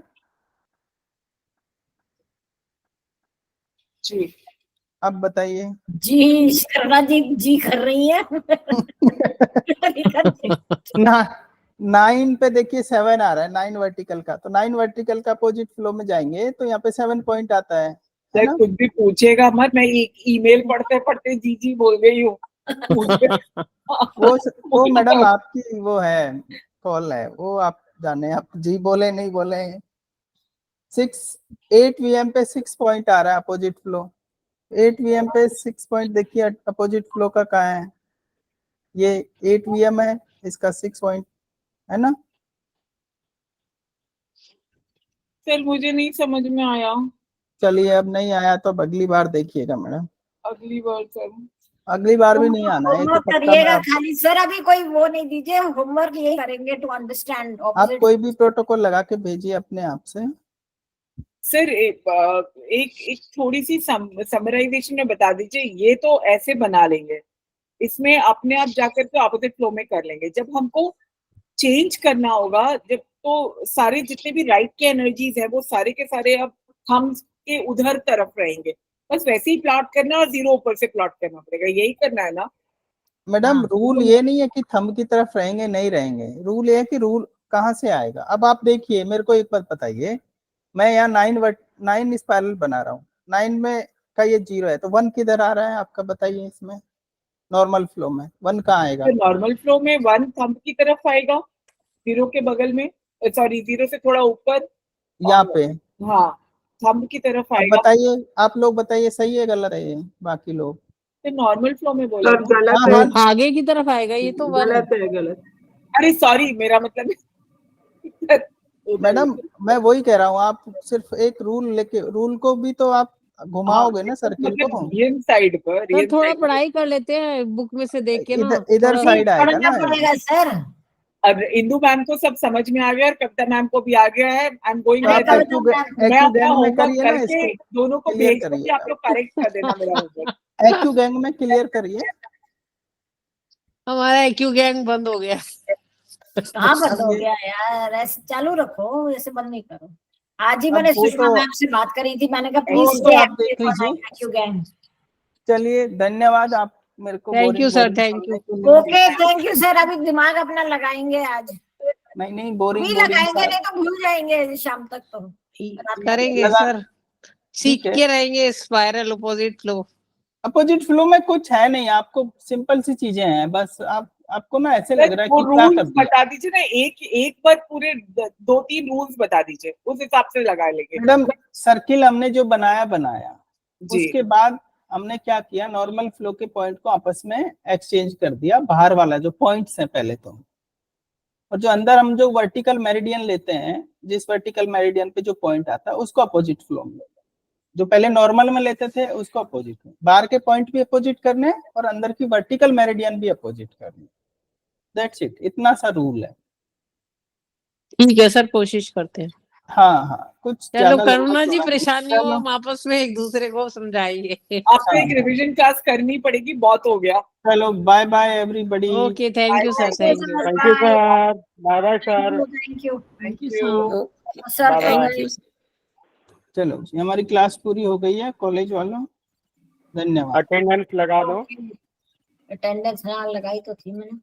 जी। अब बताइए। जी शर्मा जी कर रही है। ना 9 पे देखिए 7 आ रहा है, 9 वर्टिकल का, तो 9 वर्टिकल का अपोजिट फ्लो में जाएंगे तो यहाँ पे 7 पॉइंट आता है सर ना? कुछ भी पूछेगा मत, मैं एक ईमेल पढ़ते पढ़ते जी बोल गई हूँ। वो मैडम आपकी वो है, कॉल है वो, आप जाने आप जी बोले नहीं बोले। 8 वीएम पे 6 पॉइंट आ रहा है अपोजिट फ्लो, 8 वीएम पे 6 पॉइंट देखिए अपोजिट फ्लो का कहाँ है, ये 8 वीएम है, इसका 6 पॉइंट, है ना? सर मुझे नहीं समझ में आया। चलिए अब नहीं आया तो अब अगली बार देखिएगा मैडम, अगली बार सर, अगली बार भी नहीं आना है, होमवर्क तो पक्का करिएगा मैं खाली सर, अभी कोई वो नहीं दीजिए, होमवर्क यही करेंगे टू अंडरस्टैंड आप ऑपोजिट। कोई भी प्रोटोकॉल लगा के भेजिए अपने आप से। सर एक थोड़ी सी समराइजेशन में बता दीजिए, ये तो ऐसे बना लेंगे, इसमें अपने आप जाकर के ऑपोजिट फ्लो में कर लेंगे। जब हमको चेंज करना होगा, जब तो सारे जितने भी राइट के एनर्जीज है वो सारे के सारे अब हम के उधर तरफ रहेंगे, बस वैसे ही प्लॉट करना और जीरो ऊपर से प्लॉट करना पड़ेगा, यही करना है ना मैडम? रूल ये नहीं है कि थंब की तरफ रहेंगे नहीं रहेंगे, रूल ये है कि रूल कहाँ से आएगा। अब आप देखिए, मेरे को एक बात बताइए, मैं यहाँ 9 स्पाइरल बना रहा हूँ, 9 में का ये 0 है, तो 1 किधर आ रहा है आपका, बताइए इसमें नॉर्मल फ्लो में 1 कहाँ आएगा? नॉर्मल फ्लो में 1 थंब की तरफ आएगा, जीरो के बगल में, सॉरी जीरो से थोड़ा ऊपर, यहाँ पे हाँ थंब की तरफ अब आएगा। बताइए, आप लोग बताइए सही है गलत है ये, बाकी लोग तो नॉर्मल फ्लो में बोला सर ना? गलत हाँ, है, आगे की तरफ आएगा ये तो 1 गलत है, गलत। अरे सॉरी, मेरा मतलब मैडम मैं वही कह रहा हूँ, आप सिर्फ एक रूल लेके, रूल को भी तो आप घुमाओगे ना सर्किल को, रियन साइड पर, सर थोड़ा पढ़ाई कर लेते हैं बुक में से देख के ना, इधर साइड आएगा पढ़ना ना। पड़ेगा सर। अब इंदु मैम को सब समझ में आ गया और कविता मैम को भी आ गया है। आई एम गोइंग, तो आप मैं अपना गैंग में होमवर्क करिए ना, करके इसको दोनों को क्लियर भेज करिए, दूंगी, आप लोग करेक्ट कर देना मेरा होमवर्क। एक्यू गैंग में क्लियर करिए। हमारा एक्यू गैंग बंद हो गया। कहाँ बंद हो गया यार, ऐसे चालू रखो, ऐसे बंद नहीं करो। आज ही अब मैंने वो सुषमा तो- मैम से बात करी थी, मैंने कहा वो प्लीज तो आप देख लीजिए। Active gang. चलिए धन्यवाद, आप मेरे को thank you sir, boring thank you. Okay thank you sir, अभी दिमाग अपना लगाएंगे आज, नहीं अभी बोरिंग लगाएंगे नहीं तो भूल जाएंगे शाम तक तो। करेंगे सर, सीख ठीक है। के रहेंगे spiral opposite flow. Opposite flow में कुछ है नहीं, आपको सिंपल सी चीजें हैं, बस आप आपको ना ऐसे लग रहा है वो कि क्या कर रूल्स दिया। बता दीजिए ना, एक बार पूरे 2-3 रूल्स बता दीजिए, उस हिसाब से लगा लेंगे। मैडम सर्किल हमने जो बनाया जी। उसके बाद हमने क्या किया, नॉर्मल फ्लो के पॉइंट को आपस में एक्सचेंज कर दिया, बाहर वाला जो पॉइंट्स है पहले तो, और जो अंदर हम जो वर्टिकल मेरिडियन लेते हैं, जिस वर्टिकल मेरिडियन पे जो पॉइंट आता है उसको अपोजिट फ्लो में लेते हैं। जो पहले नॉर्मल में लेते थे उसको अपोजिट में, बाहर के पॉइंट भी अपोजिट करने और अंदर की वर्टिकल मेरिडियन भी अपोजिट करने। दैट्स इट, इतना सा रूल है। ठीक है सर, कोशिश करते हैं। हाँ, कुछ चलो ज्यादा करुणा जी, परेशानियों चलो। हम आपस में एक दूसरे को समझाइए। आपको एक रिवीजन क्लास करनी पड़ेगी, बहुत हो गया। चलो bye bye everybody. Okay, thank you sir, thank you. Thank you sir, bye bye sir, thank you thank you. Sir, Bye-bye. Thank you. चलो जी, हमारी क्लास पूरी हो गई है कॉलेज वालों, धन्यवाद। अटेंडेंस लगा दो। अटेंडेंस हाँ लगाई तो थी मैंने।